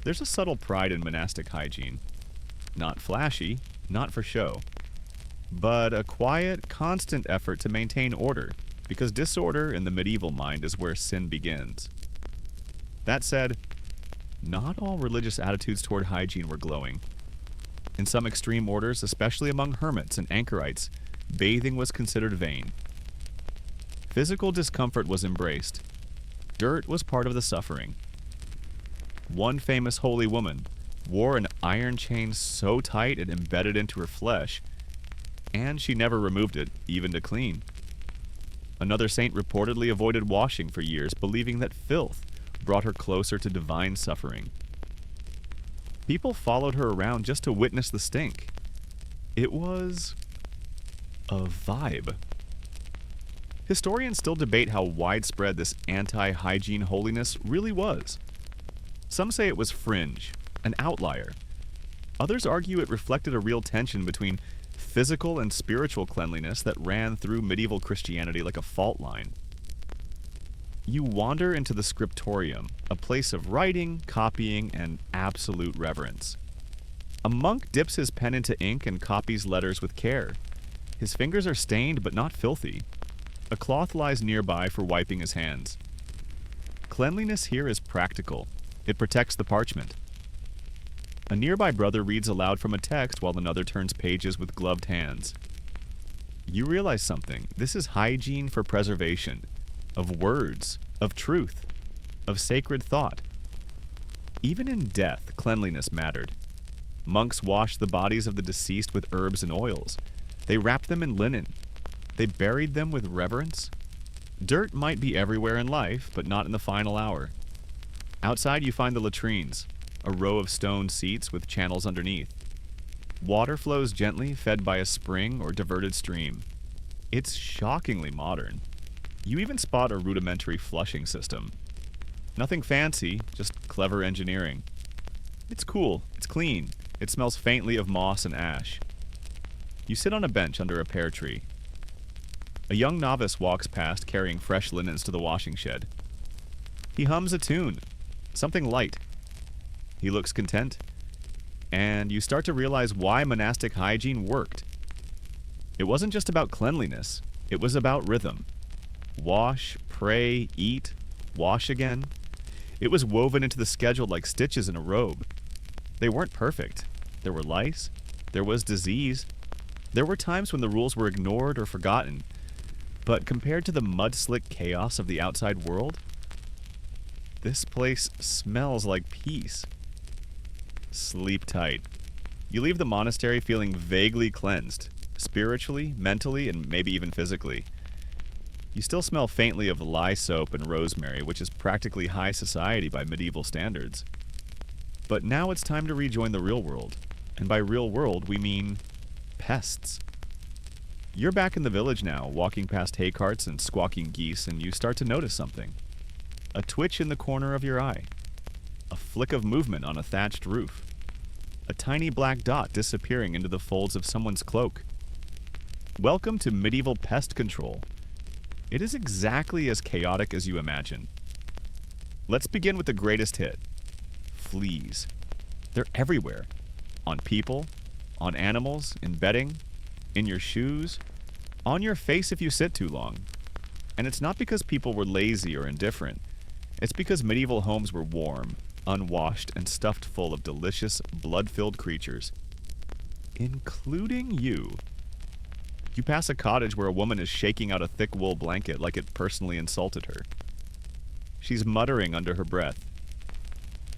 There's a subtle pride in monastic hygiene. Not flashy, not for show. But a quiet, constant effort to maintain order, because disorder in the medieval mind is where sin begins. That said, not all religious attitudes toward hygiene were glowing. In some extreme orders, especially among hermits and anchorites, bathing was considered vain. Physical discomfort was embraced. Dirt was part of the suffering. One famous holy woman wore an iron chain so tight it embedded into her flesh, and she never removed it, even to clean. Another saint reportedly avoided washing for years, believing that filth brought her closer to divine suffering. People followed her around just to witness the stink. It was a vibe. Historians still debate how widespread this anti-hygiene holiness really was. Some say it was fringe, an outlier. Others argue it reflected a real tension between physical and spiritual cleanliness that ran through medieval Christianity like a fault line. You wander into the scriptorium, a place of writing, copying, and absolute reverence. A monk dips his pen into ink and copies letters with care. His fingers are stained but not filthy. A cloth lies nearby for wiping his hands. Cleanliness here is practical. It protects the parchment. A nearby brother reads aloud from a text while another turns pages with gloved hands. You realize something. This is hygiene for preservation. Of words. Of truth. of sacred thought. Even in death, cleanliness mattered. Monks washed the bodies of the deceased with herbs and oils. They wrapped them in linen. They buried them with reverence. Dirt might be everywhere in life, but not in the final hour. Outside you find the latrines, a row of stone seats with channels underneath. Water flows gently, fed by a spring or diverted stream. It's shockingly modern. You even spot a rudimentary flushing system. Nothing fancy, just clever engineering. It's cool, it's clean, it smells faintly of moss and ash. You sit on a bench under a pear tree. A young novice walks past carrying fresh linens to the washing shed. He hums a tune, something light. He looks content, and you start to realize why monastic hygiene worked. It wasn't just about cleanliness, it was about rhythm. Wash, pray, eat, wash again. It was woven into the schedule like stitches in a robe. They weren't perfect. There were lice. There was disease. There were times when the rules were ignored or forgotten. But compared to the mud-slick chaos of the outside world, this place smells like peace. Sleep tight. You leave the monastery feeling vaguely cleansed, spiritually, mentally, and maybe even physically. You still smell faintly of lye soap and rosemary, which is practically high society by medieval standards. But now it's time to rejoin the real world. And by real world, we mean pests. You're back in the village now, walking past hay carts and squawking geese, and you start to notice something. A twitch in the corner of your eye. A flick of movement on a thatched roof. A tiny black dot disappearing into the folds of someone's cloak. Welcome to medieval pest control. It is exactly as chaotic as you imagine. Let's begin with the greatest hit. Fleas. They're everywhere. On people, on animals, in bedding, in your shoes, on your face if you sit too long. And it's not because people were lazy or indifferent. It's because medieval homes were warm, unwashed, and stuffed full of delicious, blood-filled creatures. Including you. You pass a cottage where a woman is shaking out a thick wool blanket like it personally insulted her. She's muttering under her breath.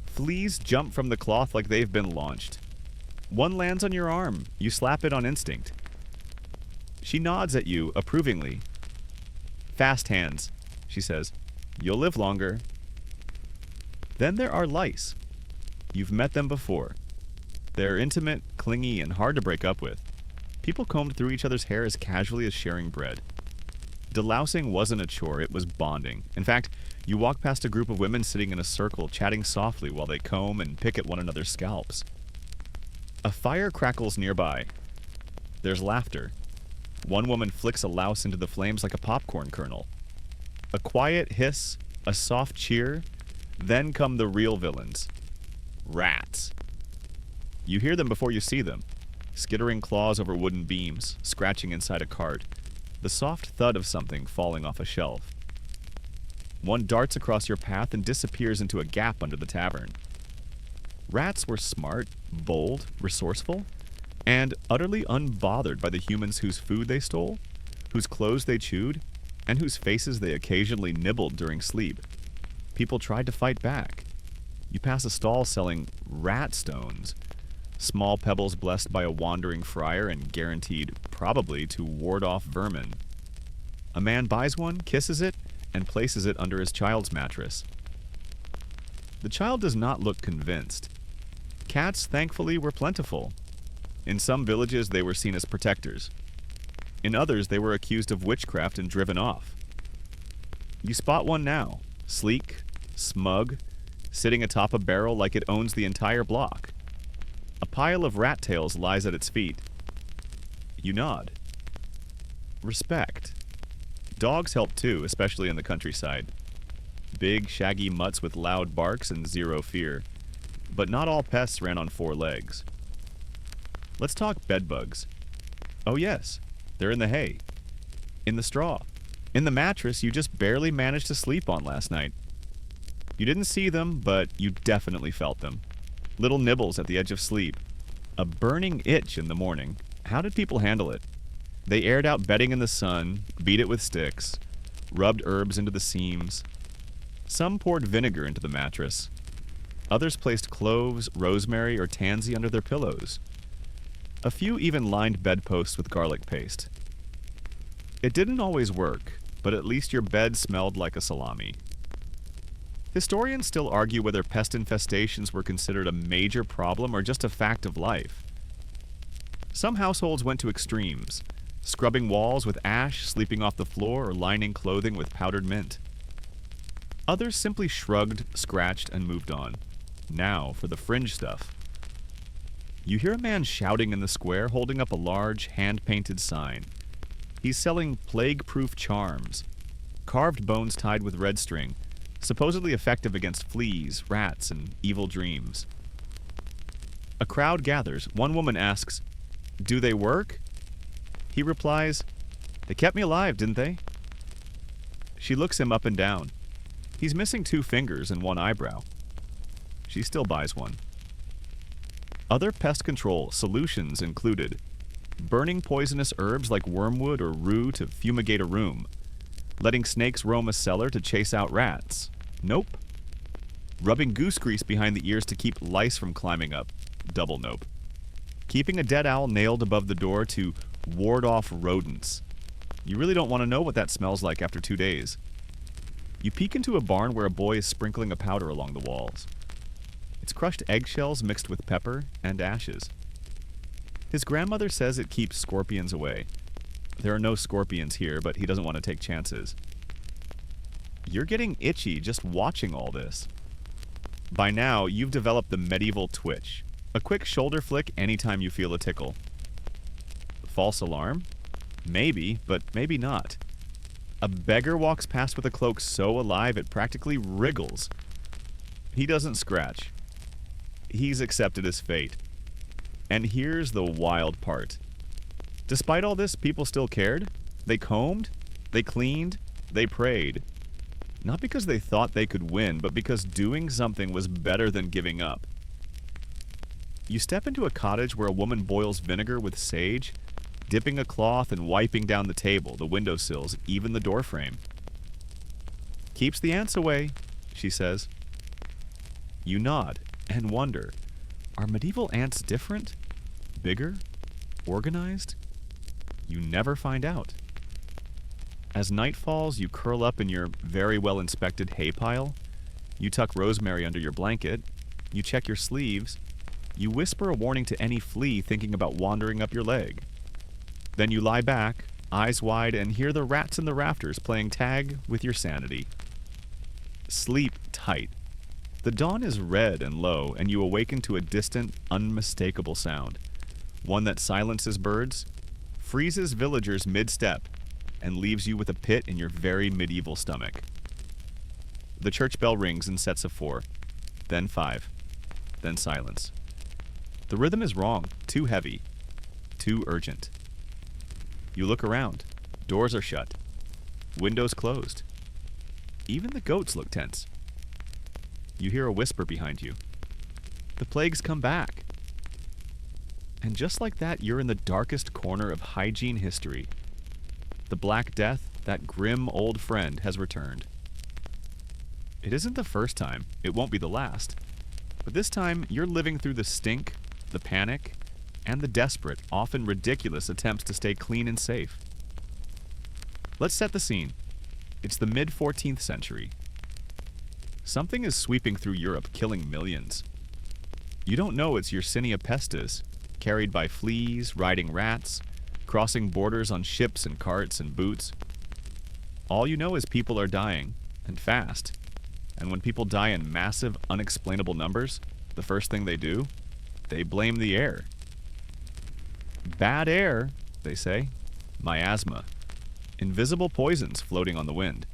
Fleas jump from the cloth like they've been launched. One lands on your arm. You slap it on instinct. She nods at you approvingly. Fast hands, she says. You'll live longer. Then there are lice. You've met them before. They're intimate, clingy, and hard to break up with. People combed through each other's hair as casually as sharing bread. Delousing wasn't a chore, it was bonding. In fact, you walk past a group of women sitting in a circle, chatting softly while they comb and pick at one another's scalps. A fire crackles nearby. There's laughter. One woman flicks a louse into the flames like a popcorn kernel. A quiet hiss, a soft cheer, then come the real villains. Rats. You hear them before you see them. Skittering claws over wooden beams, scratching inside a cart, the soft thud of something falling off a shelf. One darts across your path and disappears into a gap under the tavern. Rats were smart, bold, resourceful, and utterly unbothered by the humans whose food they stole, whose clothes they chewed, and whose faces they occasionally nibbled during sleep. People tried to fight back. You pass a stall selling rat stones, small pebbles blessed by a wandering friar and guaranteed, probably, to ward off vermin. A man buys one, kisses it, and places it under his child's mattress. The child does not look convinced. Cats, thankfully, were plentiful. In some villages, they were seen as protectors. In others, they were accused of witchcraft and driven off. You spot one now, sleek, smug, sitting atop a barrel like it owns the entire block. A pile of rat tails lies at its feet. You nod. Respect. Dogs help too, especially in the countryside. Big, shaggy mutts with loud barks and zero fear. But not all pests ran on four legs. Let's talk bedbugs. Oh yes, they're in the hay. In the straw. In the mattress you just barely managed to sleep on last night. You didn't see them, but you definitely felt them. Little nibbles at the edge of sleep. A burning itch in the morning. How did people handle it? They aired out bedding in the sun, beat it with sticks, rubbed herbs into the seams. Some poured vinegar into the mattress. Others placed cloves, rosemary, or tansy under their pillows. A few even lined bedposts with garlic paste. It didn't always work, but at least your bed smelled like a salami. Historians still argue whether pest infestations were considered a major problem or just a fact of life. Some households went to extremes, scrubbing walls with ash, sleeping off the floor, or lining clothing with powdered mint. Others simply shrugged, scratched, and moved on. Now for the fringe stuff. You hear a man shouting in the square, holding up a large, hand-painted sign. He's selling plague-proof charms, carved bones tied with red string, supposedly effective against fleas, rats, and evil dreams. A crowd gathers. One woman asks, "Do they work?" He replies, "They kept me alive, didn't they?" She looks him up and down. He's missing 2 fingers and 1 eyebrow. She still buys one. Other pest control solutions included burning poisonous herbs like wormwood or rue to fumigate a room, letting snakes roam a cellar to chase out rats. Nope. Rubbing goose grease behind the ears to keep lice from climbing up. Double nope. Keeping a dead owl nailed above the door to ward off rodents. You really don't want to know what that smells like after 2 days. You peek into a barn where a boy is sprinkling a powder along the walls. It's crushed eggshells mixed with pepper and ashes. His grandmother says it keeps scorpions away. There are no scorpions here, but he doesn't want to take chances. You're getting itchy just watching all this. By now, you've developed the medieval twitch, a quick shoulder flick anytime you feel a tickle. False alarm? Maybe, but maybe not. A beggar walks past with a cloak so alive it practically wriggles. He doesn't scratch. He's accepted his fate. And here's the wild part. Despite all this, people still cared. They combed, they cleaned, they prayed. Not because they thought they could win, but because doing something was better than giving up. You step into a cottage where a woman boils vinegar with sage, dipping a cloth and wiping down the table, the windowsills, even the doorframe. "Keeps the ants away," she says. You nod and wonder, are medieval ants different? Bigger? Organized? You never find out. As night falls, you curl up in your very well-inspected hay pile. You tuck rosemary under your blanket. You check your sleeves. You whisper a warning to any flea thinking about wandering up your leg. Then you lie back, eyes wide, and hear the rats in the rafters playing tag with your sanity. Sleep tight. The dawn is red and low, and you awaken to a distant, unmistakable sound. One that silences birds, freezes villagers mid-step, and leaves you with a pit in your very medieval stomach. The church bell rings in sets of 4, then 5, then silence. The rhythm is wrong, too heavy, too urgent. You look around. Doors are shut. Windows closed. Even the goats look tense. You hear a whisper behind you. The plague's come back. And just like that, you're in the darkest corner of hygiene history. The Black Death, that grim old friend, has returned. It isn't the first time. It won't be the last. But this time, you're living through the stink, the panic, and the desperate, often ridiculous attempts to stay clean and safe. Let's set the scene. It's the mid-14th century. Something is sweeping through Europe, killing millions. You don't know it's Yersinia pestis, carried by fleas, riding rats, crossing borders on ships and carts and boots. All you know is people are dying, and fast. And when people die in massive, unexplainable numbers, the first thing they do, they blame the air. Bad air, they say. Miasma. Invisible poisons floating on the wind.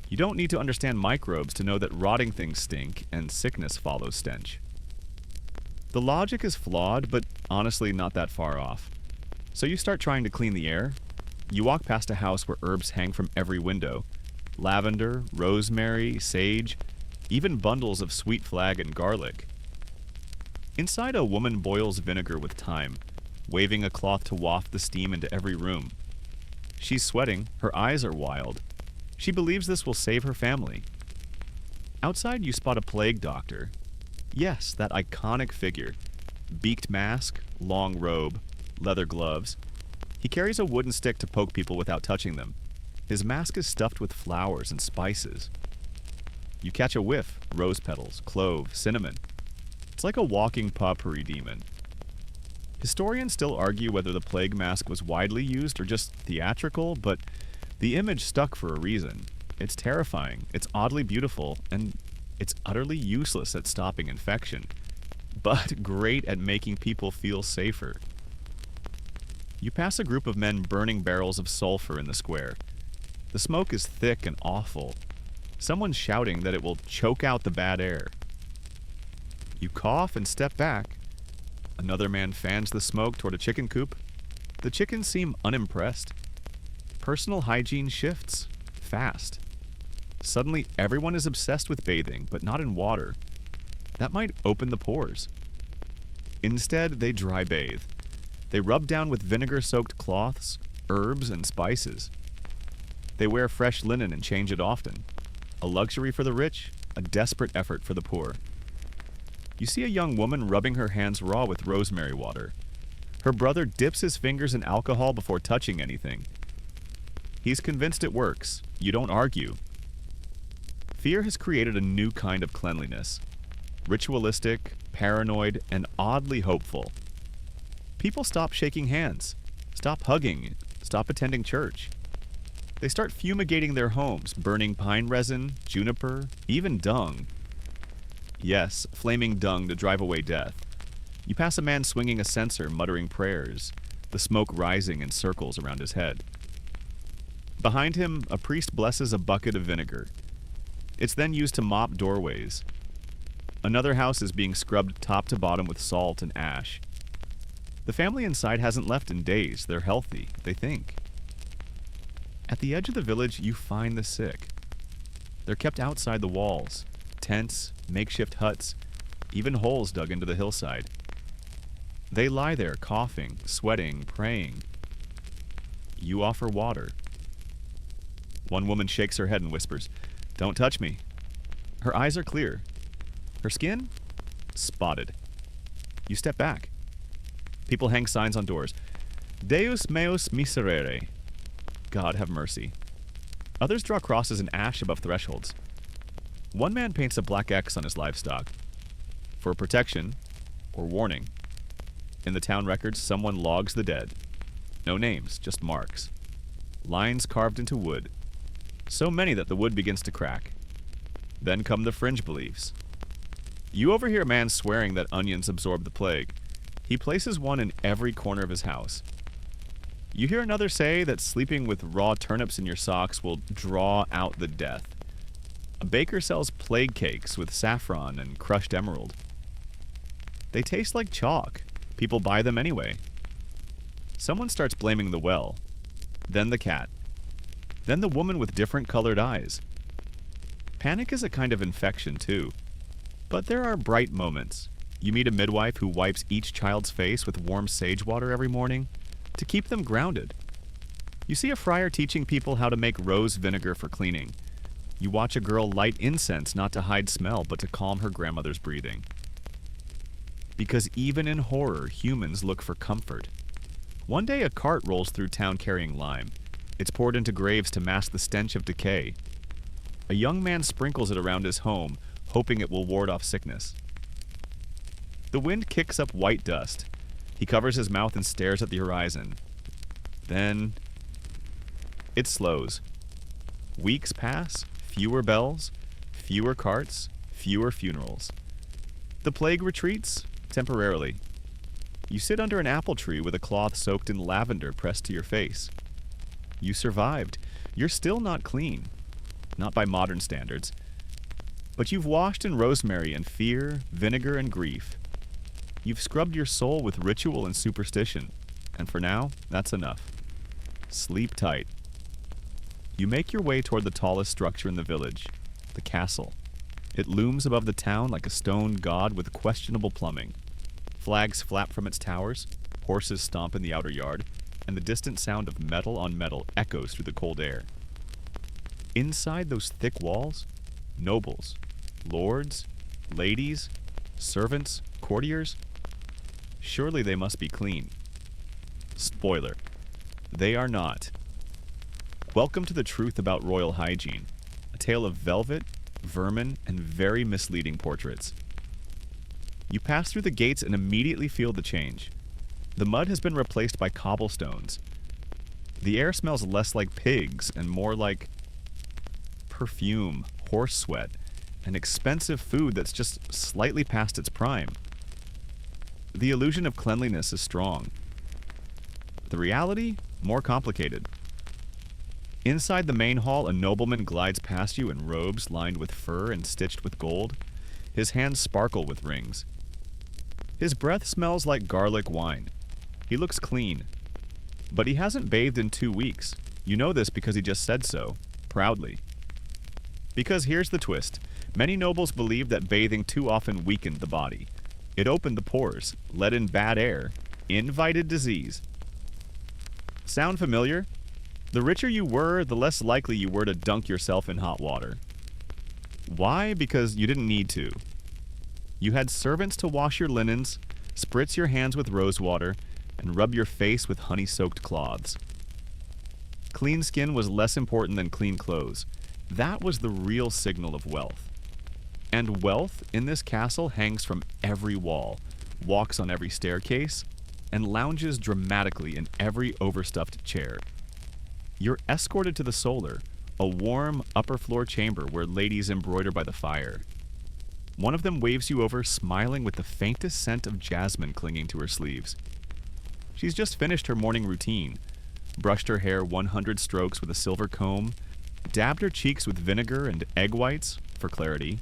You don't need to understand microbes to know that rotting things stink and sickness follows stench. The logic is flawed, but honestly not that far off. So you start trying to clean the air. You walk past a house where herbs hang from every window. Lavender, rosemary, sage, even bundles of sweet flag and garlic. Inside, a woman boils vinegar with thyme, waving a cloth to waft the steam into every room. She's sweating, her eyes are wild. She believes this will save her family. Outside, you spot a plague doctor. Yes, that iconic figure. Beaked mask, long robe, leather gloves. He carries a wooden stick to poke people without touching them. His mask is stuffed with flowers and spices. You catch a whiff: rose petals, clove, cinnamon. It's like a walking potpourri demon. Historians still argue whether the plague mask was widely used or just theatrical, but the image stuck for a reason. It's terrifying, it's oddly beautiful, and it's utterly useless at stopping infection, but great at making people feel safer. You pass a group of men burning barrels of sulfur in the square. The smoke is thick and awful. Someone's shouting that it will choke out the bad air. You cough and step back. Another man fans the smoke toward a chicken coop. The chickens seem unimpressed. Personal hygiene shifts fast. Suddenly, everyone is obsessed with bathing, but not in water. That might open the pores. Instead, they dry bathe. They rub down with vinegar-soaked cloths, herbs, and spices. They wear fresh linen and change it often. A luxury for the rich, a desperate effort for the poor. You see a young woman rubbing her hands raw with rosemary water. Her brother dips his fingers in alcohol before touching anything. He's convinced it works. You don't argue. Fear has created a new kind of cleanliness. Ritualistic, paranoid, and oddly hopeful. People stop shaking hands, stop hugging, stop attending church. They start fumigating their homes, burning pine resin, juniper, even dung. Yes, flaming dung to drive away death. You pass a man swinging a censer, muttering prayers, the smoke rising in circles around his head. Behind him, a priest blesses a bucket of vinegar. It's then used to mop doorways. Another house is being scrubbed top to bottom with salt and ash. The family inside hasn't left in days. They're healthy, they think. At the edge of the village, you find the sick. They're kept outside the walls. Tents, makeshift huts, even holes dug into the hillside. They lie there, coughing, sweating, praying. You offer water. One woman shakes her head and whispers, "Don't touch me." Her eyes are clear. Her skin? Spotted. You step back. People hang signs on doors. Deus meus miserere. God have mercy. Others draw crosses in ash above thresholds. One man paints a black X on his livestock. For protection, or warning. In the town records, someone logs the dead. No names, just marks. Lines carved into wood. So many that the wood begins to crack. Then come the fringe beliefs. You overhear a man swearing that onions absorb the plague. He places one in every corner of his house. You hear another say that sleeping with raw turnips in your socks will draw out the death. A baker sells plague cakes with saffron and crushed emerald. They taste like chalk. People buy them anyway. Someone starts blaming the well. Then the cat. Then the woman with different colored eyes. Panic is a kind of infection, too. But there are bright moments. You meet a midwife who wipes each child's face with warm sage water every morning to keep them grounded. You see a friar teaching people how to make rose vinegar for cleaning. You watch a girl light incense not to hide smell, but to calm her grandmother's breathing. Because even in horror, humans look for comfort. One day a cart rolls through town carrying lime. It's poured into graves to mask the stench of decay. A young man sprinkles it around his home, hoping it will ward off sickness. The wind kicks up white dust. He covers his mouth and stares at the horizon. Then it slows. Weeks pass, fewer bells, fewer carts, fewer funerals. The plague retreats, temporarily. You sit under an apple tree with a cloth soaked in lavender pressed to your face. You survived. You're still not clean. Not by modern standards. But you've washed in rosemary and fear, vinegar and grief. You've scrubbed your soul with ritual and superstition. And for now, that's enough. Sleep tight. You make your way toward the tallest structure in the village, the castle. It looms above the town like a stone god with questionable plumbing. Flags flap from its towers, horses stomp in the outer yard, and the distant sound of metal on metal echoes through the cold air. Inside those thick walls, nobles, Lords? Ladies? Servants? Courtiers? Surely they must be clean. Spoiler. They are not. Welcome to the truth about royal hygiene, a tale of velvet, vermin, and very misleading portraits. You pass through the gates and immediately feel the change. The mud has been replaced by cobblestones. The air smells less like pigs and more like perfume, horse sweat, and expensive food that's just slightly past its prime. The illusion of cleanliness is strong. The reality, more complicated. Inside the main hall, a nobleman glides past you in robes lined with fur and stitched with gold. His hands sparkle with rings. His breath smells like garlic wine. He looks clean. But he hasn't bathed in 2 weeks. You know this because he just said so, proudly. Because here's the twist. Many nobles believed that bathing too often weakened the body. It opened the pores, let in bad air, invited disease. Sound familiar? The richer you were, the less likely you were to dunk yourself in hot water. Why? Because you didn't need to. You had servants to wash your linens, spritz your hands with rose water, and rub your face with honey-soaked cloths. Clean skin was less important than clean clothes. That was the real signal of wealth. And wealth in this castle hangs from every wall, walks on every staircase, and lounges dramatically in every overstuffed chair. You're escorted to the solar, a warm upper-floor chamber where ladies embroider by the fire. One of them waves you over, smiling with the faintest scent of jasmine clinging to her sleeves. She's just finished her morning routine, brushed her hair 100 strokes with a silver comb, dabbed her cheeks with vinegar and egg whites for clarity,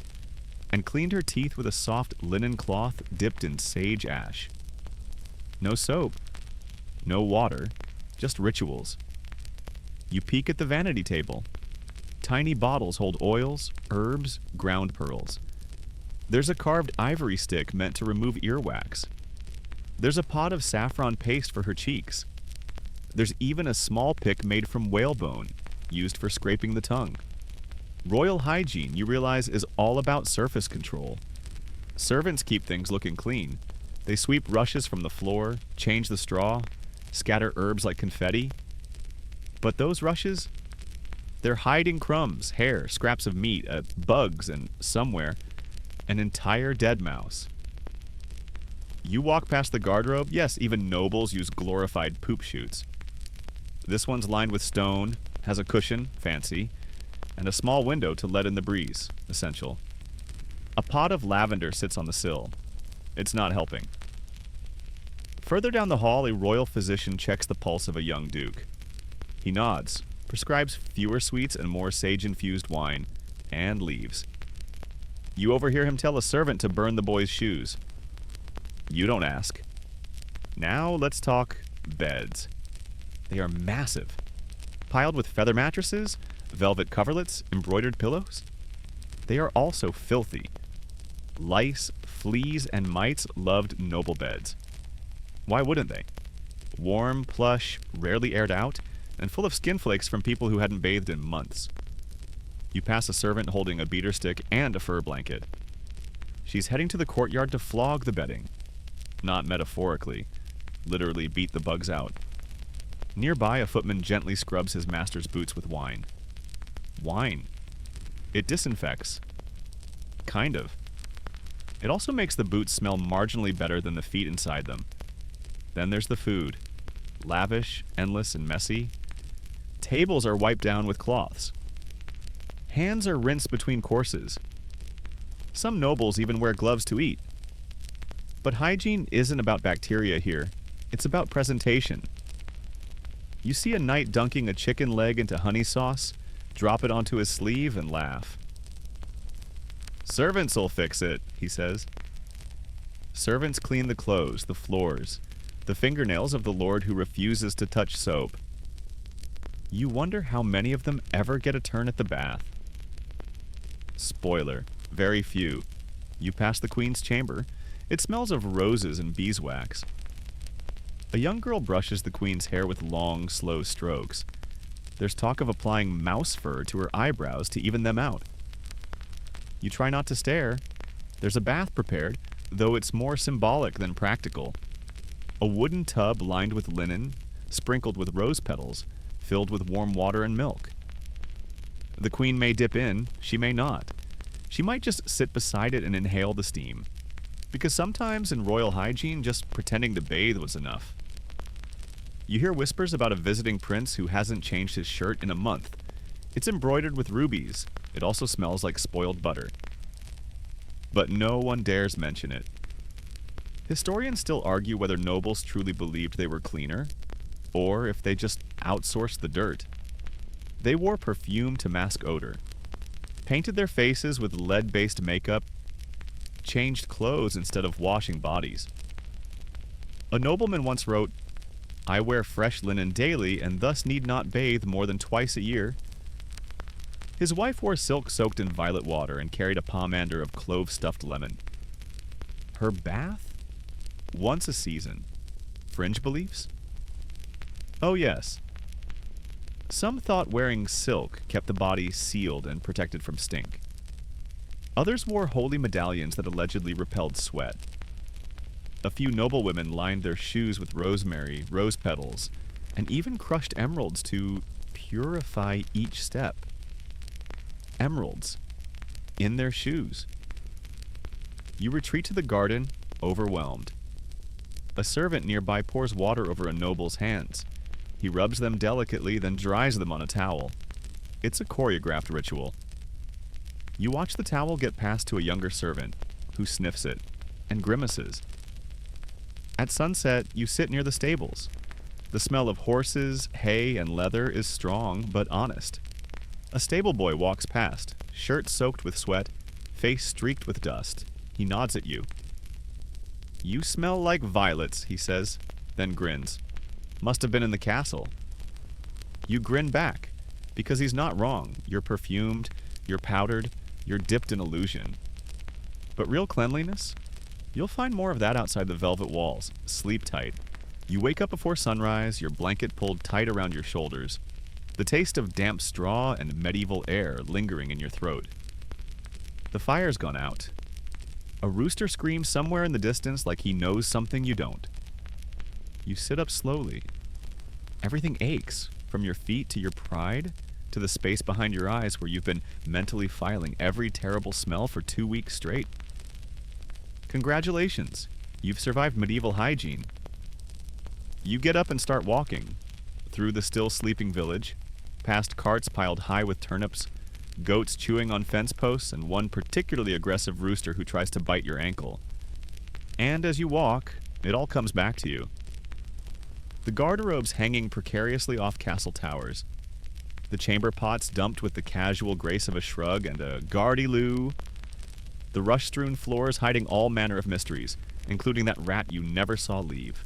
and cleaned her teeth with a soft linen cloth dipped in sage ash. No soap, no water, just rituals. You peek at the vanity table. Tiny bottles hold oils, herbs, ground pearls. There's a carved ivory stick meant to remove earwax. There's a pot of saffron paste for her cheeks. There's even a small pick made from whalebone, used for scraping the tongue. Royal hygiene, you realize, is all about surface control. Servants keep things looking clean. They sweep rushes from the floor, change the straw, scatter herbs like confetti. But those rushes, they're hiding crumbs, hair, scraps of meat, bugs, and somewhere, an entire dead mouse. You walk past the guardrobe. Yes, even nobles use glorified poop chutes. This one's lined with stone, has a cushion, fancy, and a small window to let in the breeze, essential. A pot of lavender sits on the sill. It's not helping. Further down the hall, a royal physician checks the pulse of a young duke. He nods, prescribes fewer sweets and more sage-infused wine, and leaves. You overhear him tell a servant to burn the boy's shoes. You don't ask. Now let's talk beds. They are massive, piled with feather mattresses, velvet coverlets, embroidered pillows. They are also filthy. Lice, fleas, and mites loved noble beds. Why wouldn't they? Warm, plush, rarely aired out, and full of skin flakes from people who hadn't bathed in months. You pass a servant holding a beater stick and a fur blanket. She's heading to the courtyard to flog the bedding. Not metaphorically. Literally beat the bugs out. Nearby, a footman gently scrubs his master's boots with wine. Wine. It disinfects. Kind of. It also makes the boots smell marginally better than the feet inside them. Then there's the food. Lavish, endless, and messy. Tables are wiped down with cloths. Hands are rinsed between courses. Some nobles even wear gloves to eat. But hygiene isn't about bacteria here. It's about presentation. You see a knight dunking a chicken leg into honey sauce, drop it onto his sleeve, and laugh. "Servants'll fix it," he says. Servants clean the clothes, the floors, the fingernails of the lord who refuses to touch soap. You wonder how many of them ever get a turn at the bath. Spoiler, very few. You pass the queen's chamber. It smells of roses and beeswax. A young girl brushes the queen's hair with long, slow strokes. There's talk of applying mouse fur to her eyebrows to even them out. You try not to stare. There's a bath prepared, though it's more symbolic than practical. A wooden tub lined with linen, sprinkled with rose petals, filled with warm water and milk. The queen may dip in, she may not. She might just sit beside it and inhale the steam. Because sometimes in royal hygiene, just pretending to bathe was enough. You hear whispers about a visiting prince who hasn't changed his shirt in a month. It's embroidered with rubies. It also smells like spoiled butter. But no one dares mention it. Historians still argue whether nobles truly believed they were cleaner, or if they just outsourced the dirt. They wore perfume to mask odor, painted their faces with lead-based makeup, changed clothes instead of washing bodies. A nobleman once wrote, "I wear fresh linen daily and thus need not bathe more than twice a year." His wife wore silk soaked in violet water and carried a pomander of clove-stuffed lemon. Her bath? Once a season. Fringe beliefs? Oh yes. Some thought wearing silk kept the body sealed and protected from stink. Others wore holy medallions that allegedly repelled sweat. A few noblewomen lined their shoes with rosemary, rose petals, and even crushed emeralds to purify each step. Emeralds. In their shoes. You retreat to the garden, overwhelmed. A servant nearby pours water over a noble's hands. He rubs them delicately, then dries them on a towel. It's a choreographed ritual. You watch the towel get passed to a younger servant, who sniffs it, and grimaces. At sunset, you sit near the stables. The smell of horses, hay, and leather is strong but honest. A stable boy walks past, shirt soaked with sweat, face streaked with dust. He nods at you. "You smell like violets," he says, then grins. "Must have been in the castle." You grin back, because he's not wrong. You're perfumed, you're powdered, you're dipped in illusion. But real cleanliness? You'll find more of that outside the velvet walls. Sleep tight. You wake up before sunrise, your blanket pulled tight around your shoulders. The taste of damp straw and medieval air lingering in your throat. The fire's gone out. A rooster screams somewhere in the distance like he knows something you don't. You sit up slowly. Everything aches, from your feet to your pride, to the space behind your eyes where you've been mentally filing every terrible smell for 2 weeks straight. Congratulations, you've survived medieval hygiene. You get up and start walking, through the still sleeping village, past carts piled high with turnips, goats chewing on fence posts, and one particularly aggressive rooster who tries to bite your ankle. And as you walk, it all comes back to you. The garderobes hanging precariously off castle towers. The chamber pots dumped with the casual grace of a shrug and a "Gardy-loo." The rush-strewn floors hiding all manner of mysteries, including that rat you never saw leave.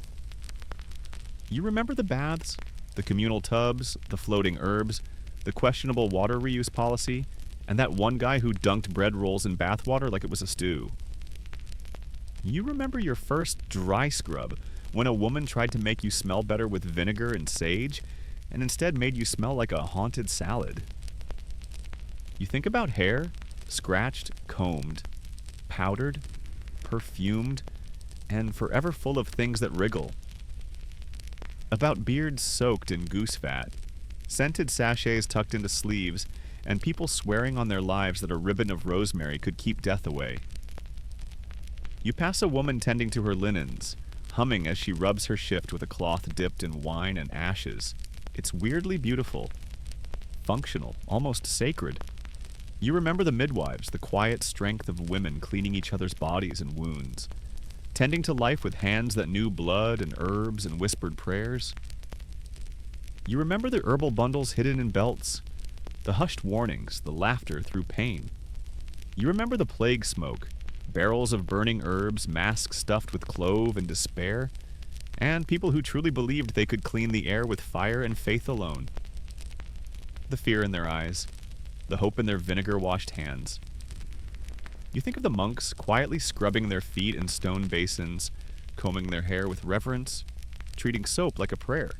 You remember the baths, the communal tubs, the floating herbs, the questionable water reuse policy, and that one guy who dunked bread rolls in bathwater like it was a stew. You remember your first dry scrub, when a woman tried to make you smell better with vinegar and sage, and instead made you smell like a haunted salad. You think about hair, scratched, combed, powdered, perfumed, and forever full of things that wriggle. About beards soaked in goose fat, scented sachets tucked into sleeves, and people swearing on their lives that a ribbon of rosemary could keep death away. You pass a woman tending to her linens, humming as she rubs her shift with a cloth dipped in wine and ashes. It's weirdly beautiful, functional, almost sacred. You remember the midwives, the quiet strength of women cleaning each other's bodies and wounds, tending to life with hands that knew blood and herbs and whispered prayers. You remember the herbal bundles hidden in belts, the hushed warnings, the laughter through pain. You remember the plague smoke, barrels of burning herbs, masks stuffed with clove and despair, and people who truly believed they could clean the air with fire and faith alone. The fear in their eyes, the hope in their vinegar-washed hands. You think of the monks quietly scrubbing their feet in stone basins, combing their hair with reverence, treating soap like a prayer.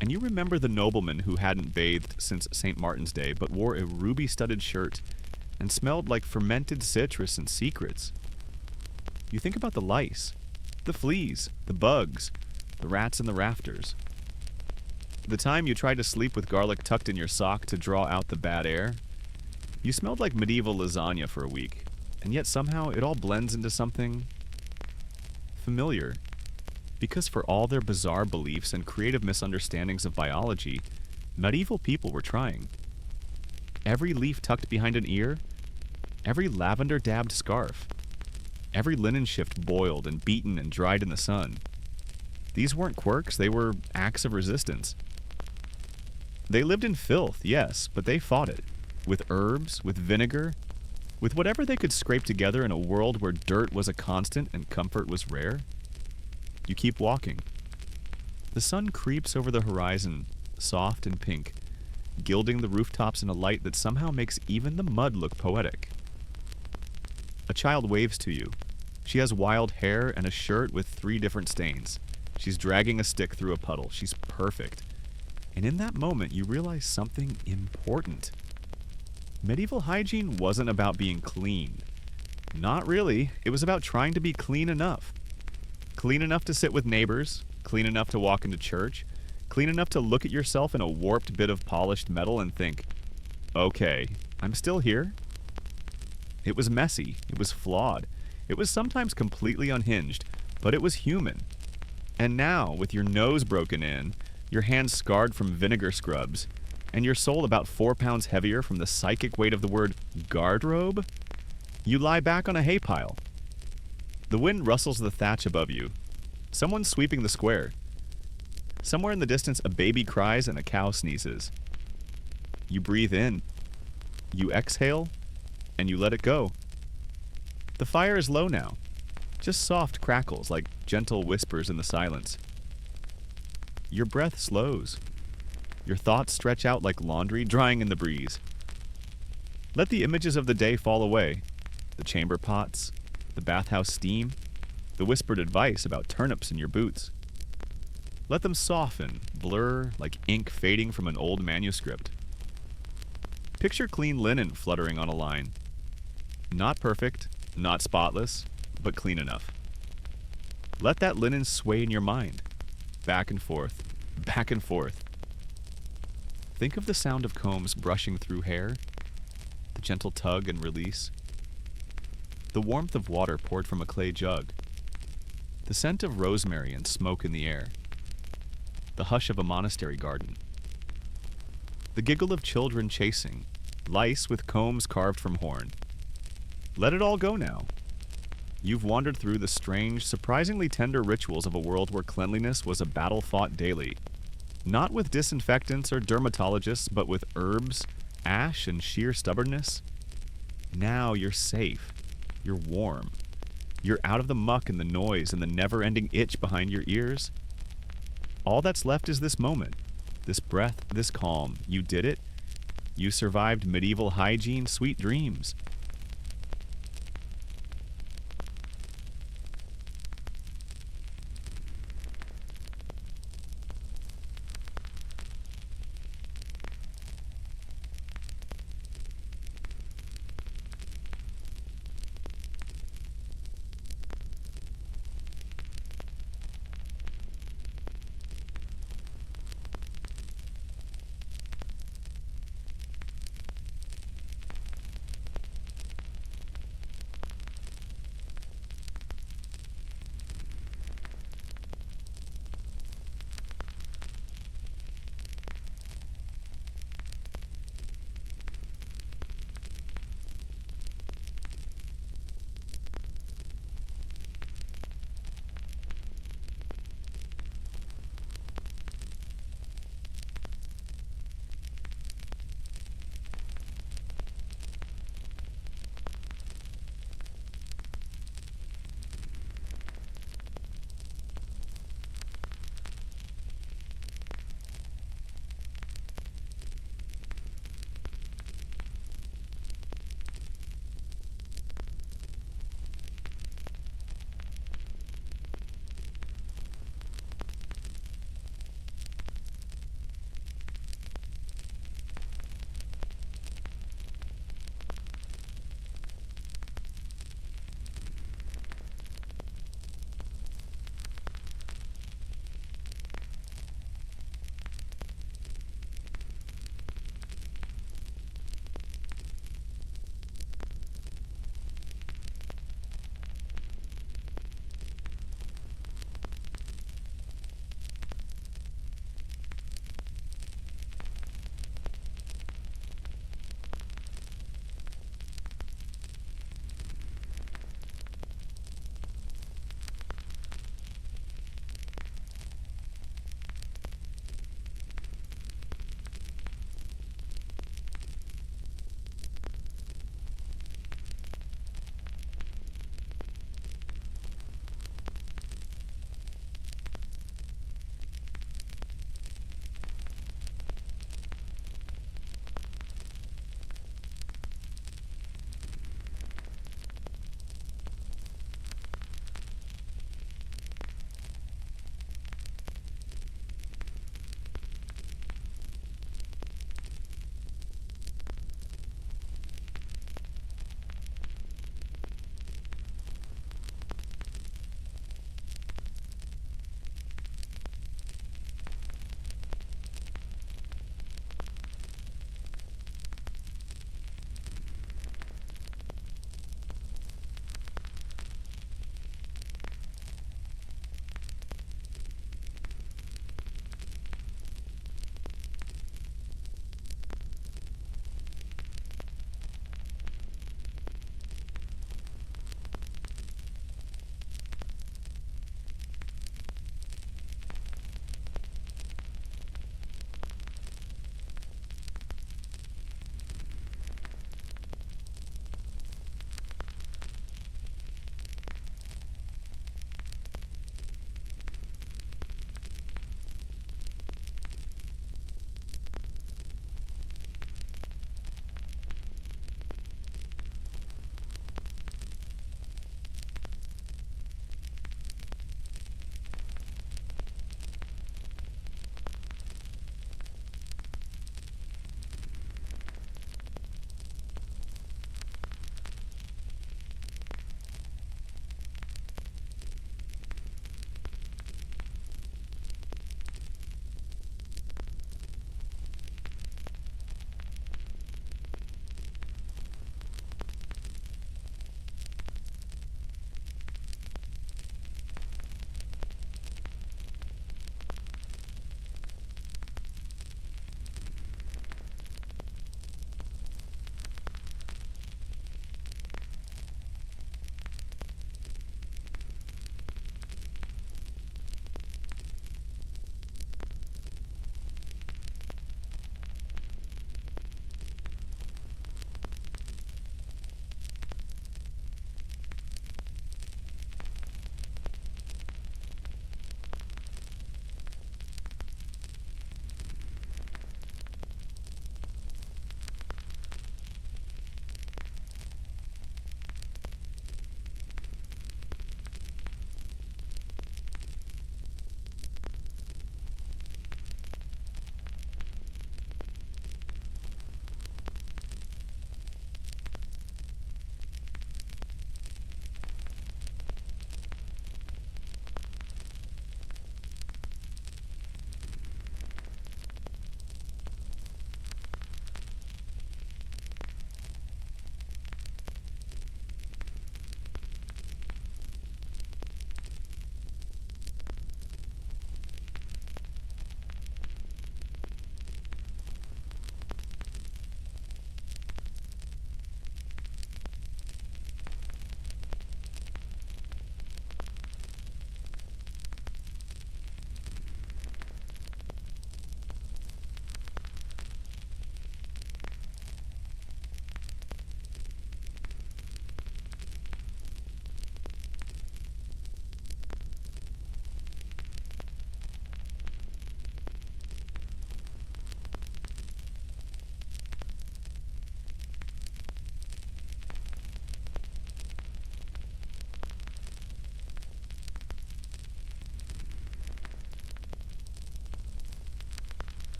And you remember the nobleman who hadn't bathed since St. Martin's Day but wore a ruby-studded shirt and smelled like fermented citrus and secrets. You think about the lice, the fleas, the bugs, the rats in the rafters. The time you tried to sleep with garlic tucked in your sock to draw out the bad air. You smelled like medieval lasagna for a week, and yet somehow it all blends into something familiar. Because for all their bizarre beliefs and creative misunderstandings of biology, medieval people were trying. Every leaf tucked behind an ear, every lavender-dabbed scarf, every linen shift boiled and beaten and dried in the sun. These weren't quirks, they were acts of resistance. They lived in filth, yes, but they fought it. With herbs, with vinegar, with whatever they could scrape together in a world where dirt was a constant and comfort was rare. You keep walking. The sun creeps over the horizon, soft and pink, gilding the rooftops in a light that somehow makes even the mud look poetic. A child waves to you. She has wild hair and a shirt with 3 different stains. She's dragging a stick through a puddle. She's perfect. And in that moment, you realize something important. Medieval hygiene wasn't about being clean. Not really. It was about trying to be clean enough. Clean enough to sit with neighbors, clean enough to walk into church, clean enough to look at yourself in a warped bit of polished metal and think, okay, I'm still here. It was messy. It was flawed. It was sometimes completely unhinged, but it was human. And now, with your nose broken in, your hands scarred from vinegar scrubs, and your soul about 4 pounds heavier from the psychic weight of the word guardrobe, you lie back on a hay pile. The wind rustles the thatch above you. Someone's sweeping the square. Somewhere in the distance, a baby cries and a cow sneezes. You breathe in. You exhale, and you let it go. The fire is low now. Just soft crackles like gentle whispers in the silence. Your breath slows. Your thoughts stretch out like laundry drying in the breeze. Let the images of the day fall away. The chamber pots, the bathhouse steam, the whispered advice about turnips in your boots. Let them soften, blur like ink fading from an old manuscript. Picture clean linen fluttering on a line. Not perfect, not spotless, but clean enough. Let that linen sway in your mind, back and forth, back and forth. Think of the sound of combs brushing through hair, the gentle tug and release, the warmth of water poured from a clay jug, the scent of rosemary and smoke in the air, the hush of a monastery garden, the giggle of children chasing, lice with combs carved from horn. Let it all go now. You've wandered through the strange, surprisingly tender rituals of a world where cleanliness was a battle fought daily. Not with disinfectants or dermatologists, but with herbs, ash, and sheer stubbornness. Now you're safe. You're warm. You're out of the muck and the noise and the never-ending itch behind your ears. All that's left is this moment, this breath, this calm. You did it. You survived medieval hygiene, sweet dreams.